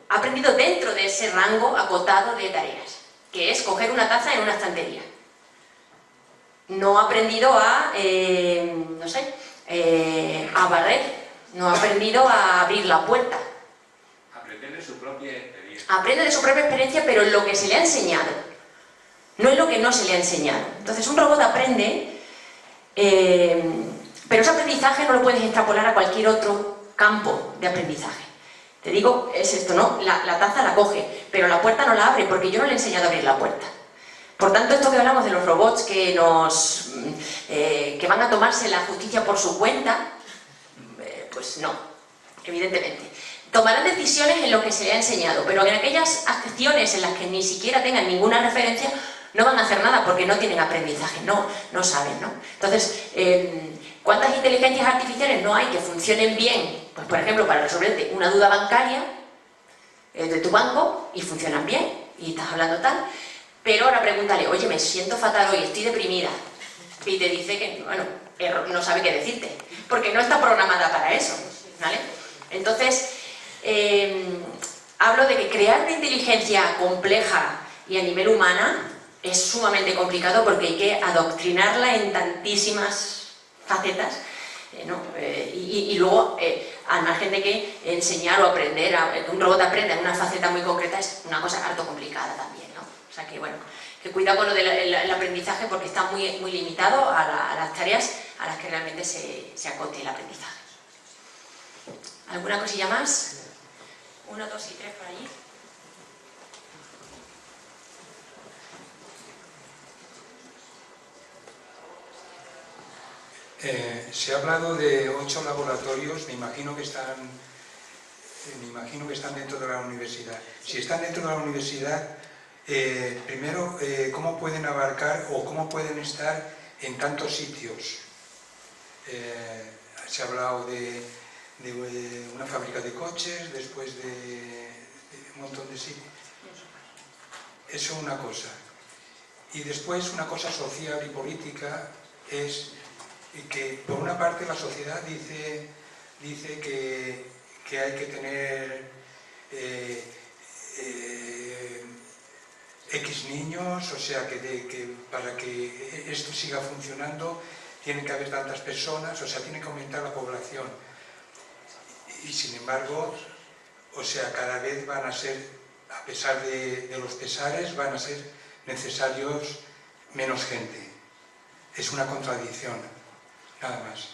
ha aprendido dentro de ese rango acotado de tareas, que es coger una taza en una estantería. No ha aprendido a, no sé, a barrer, no ha aprendido a abrir la puerta. Aprende de su propia experiencia. Aprende de su propia experiencia, pero lo que se le ha enseñado, no es lo que no se le ha enseñado. Entonces un robot aprende, pero ese aprendizaje no lo puedes extrapolar a cualquier otro campo de aprendizaje. Te digo, es esto, ¿no? La taza la coge, pero la puerta no la abre porque yo no le he enseñado a abrir la puerta. Por tanto, esto que hablamos de los robots que van a tomarse la justicia por su cuenta, pues no, evidentemente. Tomarán decisiones en lo que se le ha enseñado, pero en aquellas acciones en las que ni siquiera tengan ninguna referencia, no van a hacer nada porque no tienen aprendizaje, no saben, ¿no? Entonces, ¿cuántas inteligencias artificiales no hay que funcionen bien? Pues, por ejemplo, para resolverte una duda bancaria de tu banco y funcionan bien, y estás hablando tal, pero ahora pregúntale, oye, me siento fatal hoy, estoy deprimida, y te dice que, bueno, no sabe qué decirte, porque no está programada para eso, ¿vale? Entonces, hablo de que crear una inteligencia compleja y a nivel humana es sumamente complicado porque hay que adoctrinarla en tantísimas facetas, ¿no? Y luego, al margen de que enseñar o aprender, que un robot aprenda en una faceta muy concreta es una cosa harto complicada también, ¿no? O sea que, bueno, que cuidado con lo del aprendizaje porque está muy, muy limitado a las tareas a las que realmente se acote el aprendizaje. ¿Alguna cosilla más? 1, 2 y 3 por allí. Se ha hablado de 8 laboratorios, me imagino que están dentro de la universidad. Si están dentro de la universidad, primero, ¿cómo pueden abarcar o cómo pueden estar en tantos sitios? Se ha hablado de una fábrica de coches, después de un montón de sitios. Eso es una cosa. Y después una cosa social y política es que por una parte la sociedad dice que hay que tener X niños, o sea que para que esto siga funcionando tienen que haber tantas personas, o sea, tiene que aumentar la población. Y sin embargo, o sea, cada vez van a ser a pesar de los pesares, van a ser necesarios menos gente. Es una contradicción, nada más.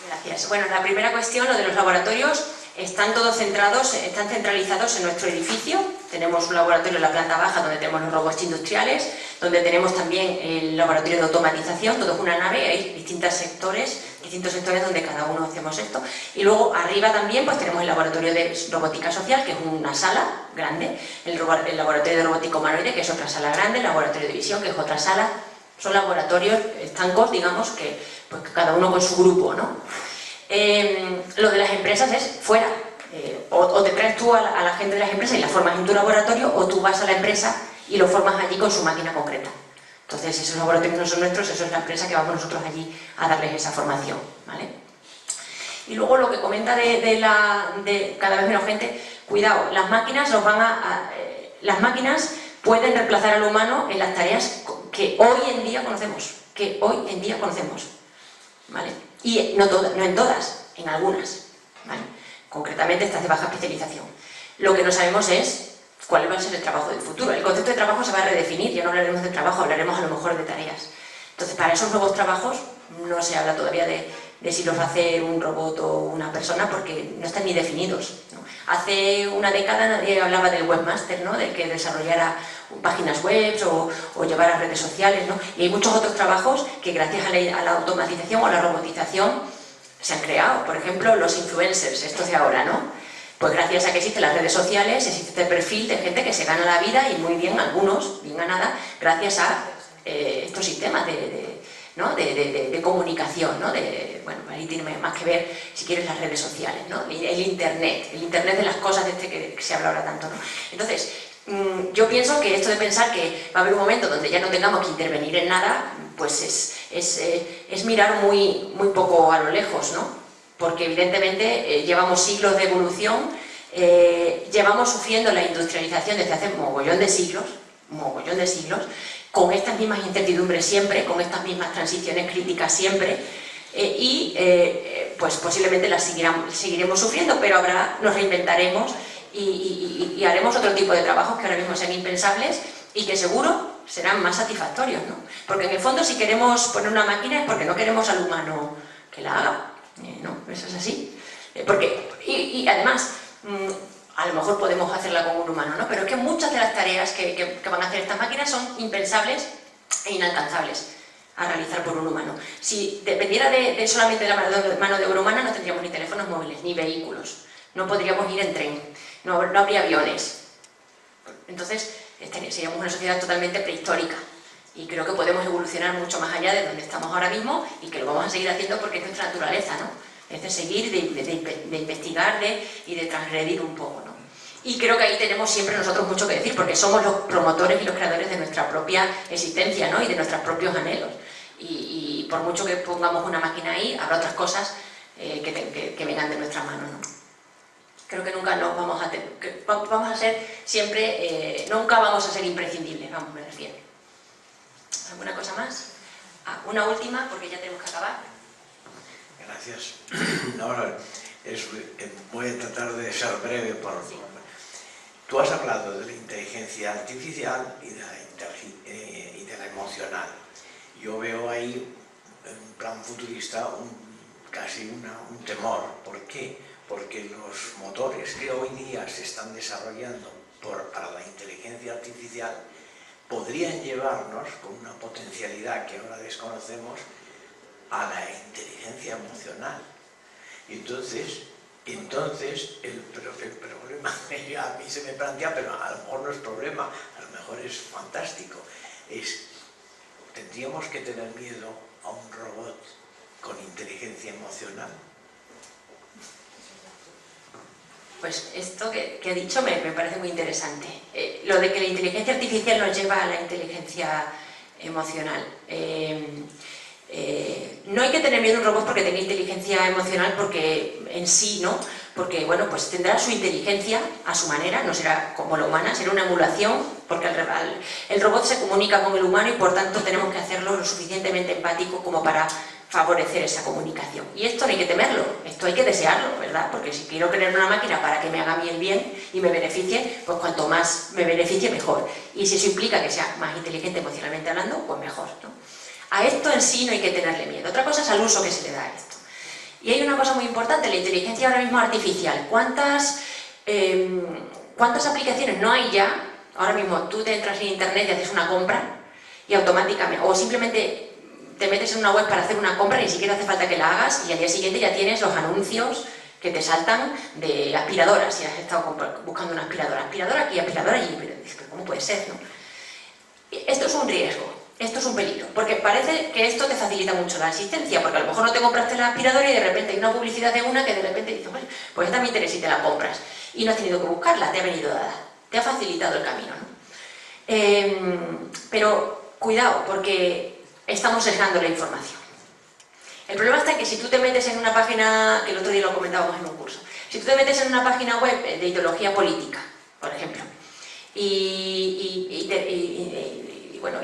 Gracias. Bueno, la primera cuestión, lo de los laboratorios, están centralizados en nuestro edificio. Tenemos un laboratorio en la planta baja donde tenemos los robots industriales, donde tenemos también el laboratorio de automatización, todo es una nave, hay distintos sectores donde cada uno hacemos esto. Y luego arriba también pues tenemos el laboratorio de robótica social, que es una sala grande, el laboratorio de robótica humanoide, que es otra sala grande, el laboratorio de visión, que es otra sala. Son laboratorios estancos, digamos, que pues cada uno con su grupo, ¿no? Lo de las empresas es fuera. O te traes tú a la gente de las empresas y la formas en tu laboratorio, o tú vas a la empresa y lo formas allí con su máquina concreta. Entonces, esos laboratorios no son nuestros, eso es la empresa que vamos nosotros allí a darles esa formación, ¿vale? Y luego lo que comenta de cada vez menos gente, cuidado, las máquinas las máquinas pueden reemplazar al humano en las tareas que hoy en día conocemos, ¿vale? Y no en todas, en algunas, ¿vale? Concretamente estas de baja especialización. Lo que no sabemos es cuál va a ser el trabajo del futuro. El concepto de trabajo se va a redefinir, ya no hablaremos de trabajo, hablaremos a lo mejor de tareas. Entonces, para esos nuevos trabajos no se habla todavía de si los va a hacer un robot o una persona, porque no están ni definidos, ¿no? Hace una década nadie hablaba del webmaster, ¿no? Del que desarrollara páginas web o llevara redes sociales, ¿no? Y hay muchos otros trabajos que gracias a la automatización o a la robotización se han creado. Por ejemplo, los influencers, estos de ahora, ¿no? Pues gracias a que existen las redes sociales, existe este perfil de gente que se gana la vida, y muy bien, algunos, bien ganada, gracias a estos sistemas de comunicación, ¿no? Bueno, ahí tiene más que ver, si quieres, las redes sociales, ¿no? El internet de las cosas que se habla ahora tanto, ¿no? Entonces, yo pienso que esto de pensar que va a haber un momento donde ya no tengamos que intervenir en nada, pues es mirar muy poco a lo lejos, ¿no? Porque evidentemente llevamos siglos de evolución, llevamos sufriendo la industrialización desde hace mogollón de siglos, con estas mismas incertidumbres siempre, con estas mismas transiciones críticas siempre, pues posiblemente las seguiremos sufriendo, pero ahora nos reinventaremos y haremos otro tipo de trabajos que ahora mismo sean impensables y que seguro serán más satisfactorios, ¿no? Porque en el fondo, si queremos poner una máquina es porque no queremos al humano que la haga. No, eso es así. Y además, a lo mejor podemos hacerla con un humano, ¿no? Pero es que muchas de las tareas que van a hacer estas máquinas son impensables e inalcanzables a realizar por un humano. Si dependiera solamente de la mano de obra humana, no tendríamos ni teléfonos móviles, ni vehículos, no podríamos ir en tren, no habría aviones. Entonces, seríamos una sociedad totalmente prehistórica. Y creo que podemos evolucionar mucho más allá de donde estamos ahora mismo, y que lo vamos a seguir haciendo porque es nuestra naturaleza, ¿no? Es de seguir, de investigar y de transgredir un poco, ¿no? Y creo que ahí tenemos siempre nosotros mucho que decir, porque somos los promotores y los creadores de nuestra propia existencia, ¿no? Y de nuestros propios anhelos. Y por mucho que pongamos una máquina ahí, habrá otras cosas que vengan de nuestra mano, ¿no? Creo que nunca nos vamos a ser siempre, nunca vamos a ser imprescindibles, vamos, me refiero. ¿Alguna cosa más? Una última, porque ya tenemos que acabar. Gracias. Ahora, voy a tratar de ser breve. Tú has hablado de la inteligencia artificial y de la emocional. Yo veo ahí, en plan futurista, casi un temor. ¿Por qué? Porque los motores que hoy día se están desarrollando para la inteligencia artificial podrían llevarnos, con una potencialidad que ahora desconocemos, a la inteligencia emocional. Y entonces el problema que a mí se me plantea, pero a lo mejor no es problema, a lo mejor es fantástico, ¿tendríamos que tener miedo a un robot con inteligencia emocional? Pues esto que he dicho me parece muy interesante. Lo de que la inteligencia artificial nos lleva a la inteligencia emocional. No hay que tener miedo a un robot porque tenga inteligencia emocional, porque en sí, ¿no? Porque, bueno, pues tendrá su inteligencia a su manera, no será como la humana, será una emulación, porque el robot se comunica con el humano y por tanto tenemos que hacerlo lo suficientemente empático como para favorecer esa comunicación. Y esto no hay que temerlo, esto hay que desearlo, ¿verdad? Porque si quiero crear una máquina para que me haga a mí el bien y me beneficie, pues cuanto más me beneficie, mejor. Y si eso implica que sea más inteligente emocionalmente hablando, pues mejor, ¿no? A esto en sí no hay que tenerle miedo. Otra cosa es al uso que se le da a esto. Y hay una cosa muy importante, la inteligencia ahora mismo artificial. ¿Cuántas aplicaciones no hay ya? Ahora mismo tú te entras en internet y haces una compra y automáticamente, o simplemente te metes en una web para hacer una compra, ni siquiera hace falta que la hagas y al día siguiente ya tienes los anuncios que te saltan de aspiradoras, si has estado buscando una aspiradora aquí, aspiradora allí, pero ¿cómo puede ser, no? Esto es un riesgo, esto es un peligro, porque parece que esto te facilita mucho la existencia, porque a lo mejor no te compraste la aspiradora y de repente hay una publicidad de una que de repente dices, bueno, pues esta me interesa y te la compras, y no has tenido que buscarla, te ha venido dada, te ha facilitado el camino, ¿no? Pero cuidado, porque estamos sesgando la información. El problema está en que si tú te metes en una página, que el otro día lo comentábamos en un curso, si tú te metes en una página web de ideología política, por ejemplo, y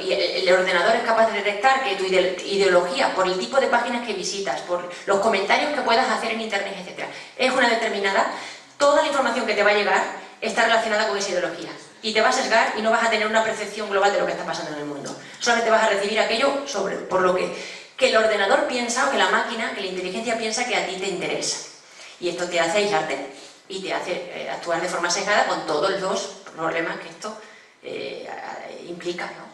el ordenador es capaz de detectar que tu ideología, por el tipo de páginas que visitas, por los comentarios que puedas hacer en internet, etc., es una determinada, toda la información que te va a llegar está relacionada con esa ideología. Y te va a sesgar y no vas a tener una percepción global de lo que está pasando en el mundo. Solamente vas a recibir aquello por lo que el ordenador piensa, o que la máquina, que la inteligencia piensa que a ti te interesa. Y esto te hace aislarte y te hace actuar de forma sesgada con todos los problemas que esto implica, ¿no?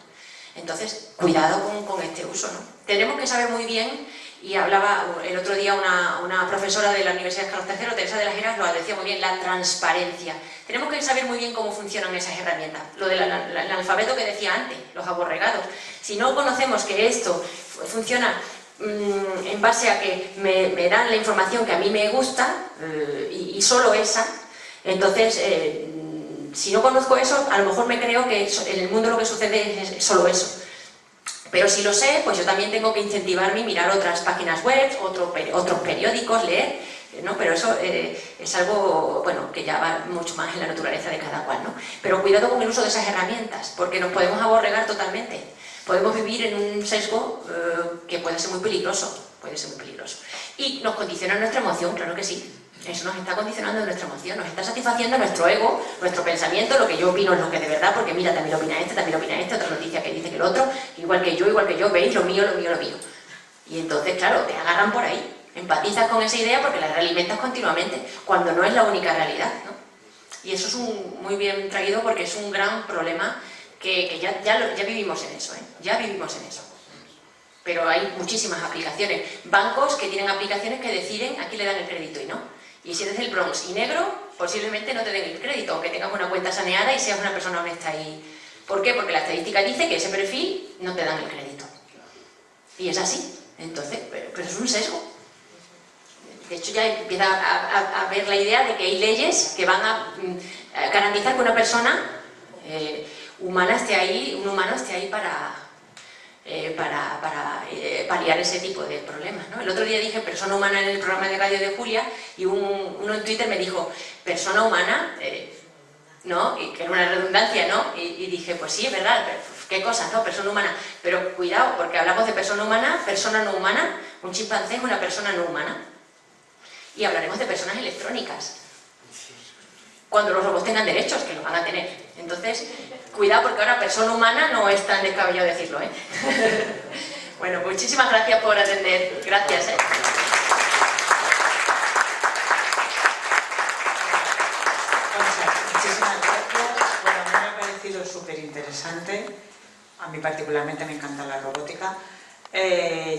Entonces, cuidado con este uso, ¿no? Tenemos que saber muy bien, y hablaba el otro día una profesora de la Universidad Carlos III, Teresa de las Heras, lo decía muy bien, la transparencia. Tenemos que saber muy bien cómo funcionan esas herramientas. Lo del alfabeto que decía antes, los aborregados. Si no conocemos que esto funciona en base a que me dan la información que a mí me gusta, y solo esa, entonces, si no conozco eso, a lo mejor me creo que en el mundo lo que sucede es solo eso. Pero si lo sé, pues yo también tengo que incentivarme y mirar otras páginas web, otros periódicos, leer, ¿no? Pero eso es algo, bueno, que ya va mucho más en la naturaleza de cada cual, ¿no? Pero cuidado con el uso de esas herramientas, porque nos podemos aborregar totalmente. Podemos vivir en un sesgo que puede ser muy peligroso, Y nos condiciona nuestra emoción, claro que sí. Eso nos está condicionando nuestra emoción, nos está satisfaciendo nuestro ego, nuestro pensamiento, lo que yo opino es lo que de verdad, porque mira, también lo opina este, otra noticia que dice que el otro, igual que yo, veis, lo mío. Y entonces, claro, te agarran por ahí, empatizas con esa idea porque la realimentas continuamente, cuando no es la única realidad, ¿no? Y eso es muy bien traído porque es un gran problema que ya vivimos en eso, ya vivimos en eso. Pero hay muchísimas aplicaciones, bancos que tienen aplicaciones que deciden a quién le dan el crédito y no. Y si eres del Bronx y negro, posiblemente no te den el crédito, aunque tengas una cuenta saneada y seas una persona honesta. ¿Por qué? Porque la estadística dice que ese perfil no te dan el crédito. Y es así. Entonces, pero es un sesgo. De hecho, ya empieza a haber la idea de que hay leyes que van a garantizar que una persona humana esté ahí, un humano esté ahí para paliar ese tipo de problemas, ¿no? El otro día dije persona humana en el programa de radio de Julia y uno en Twitter me dijo persona humana, ¿no? Y que era una redundancia, ¿no? Y dije, pues sí, es verdad, pero, ¿qué cosas, no? Persona humana. Pero cuidado, porque hablamos de persona humana, persona no humana, un chimpancé es una persona no humana. Y hablaremos de personas electrónicas. Cuando los robots tengan derechos, que los van a tener. Entonces, cuidado porque ahora persona humana no es tan descabellado decirlo, ¿eh? Bueno, muchísimas gracias por atender. Gracias, ¿eh? Muchísimas gracias. Bueno, a mí me ha parecido súper interesante. A mí particularmente me encanta la robótica.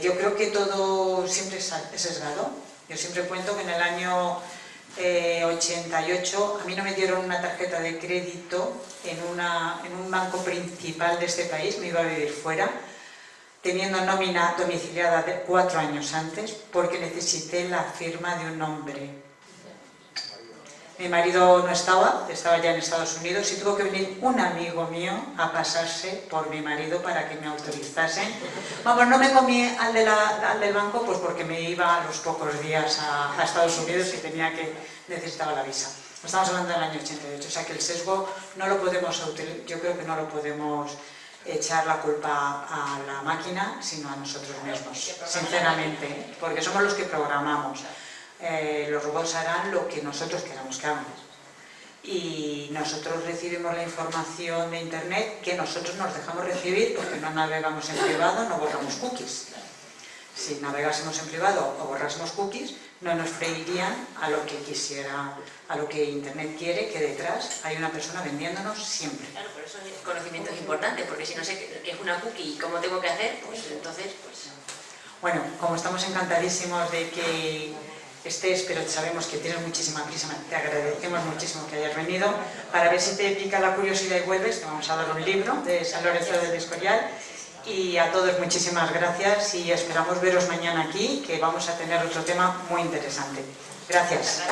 Yo creo que todo siempre es sesgado. Yo siempre cuento que en el año 88 a mí no me dieron una tarjeta de crédito en un banco principal de este país, me iba a vivir fuera, teniendo nómina domiciliada de 4 años antes, porque necesité la firma de un hombre. Mi marido no estaba ya en Estados Unidos y tuvo que venir un amigo mío a pasarse por mi marido para que me autorizasen. Vamos, no me comí al del banco pues porque me iba a los pocos días a Estados Unidos y necesitaba la visa. Estamos hablando del año 88, o sea que el sesgo no lo podemos, yo creo que no lo podemos echar la culpa a la máquina, sino a nosotros mismos, sinceramente, porque somos los que programamos. Los robots harán lo que nosotros queramos que hagan. Y nosotros recibimos la información de Internet que nosotros nos dejamos recibir porque no navegamos en privado, no borramos cookies. Si navegásemos en privado o borrásemos cookies, no nos freirían a lo que quisiera, a lo que Internet quiere, que detrás hay una persona vendiéndonos siempre. Claro, por eso el conocimiento es importante, porque si no sé qué es una cookie y cómo tengo que hacer, pues entonces... Bueno, como estamos encantadísimos de que estés, pero sabemos que tienes muchísima prisa, te agradecemos muchísimo que hayas venido, para ver si te pica la curiosidad y vuelves, te vamos a dar un libro de San Lorenzo del Escorial. Y a todos muchísimas gracias y esperamos veros mañana aquí, que vamos a tener otro tema muy interesante. Gracias.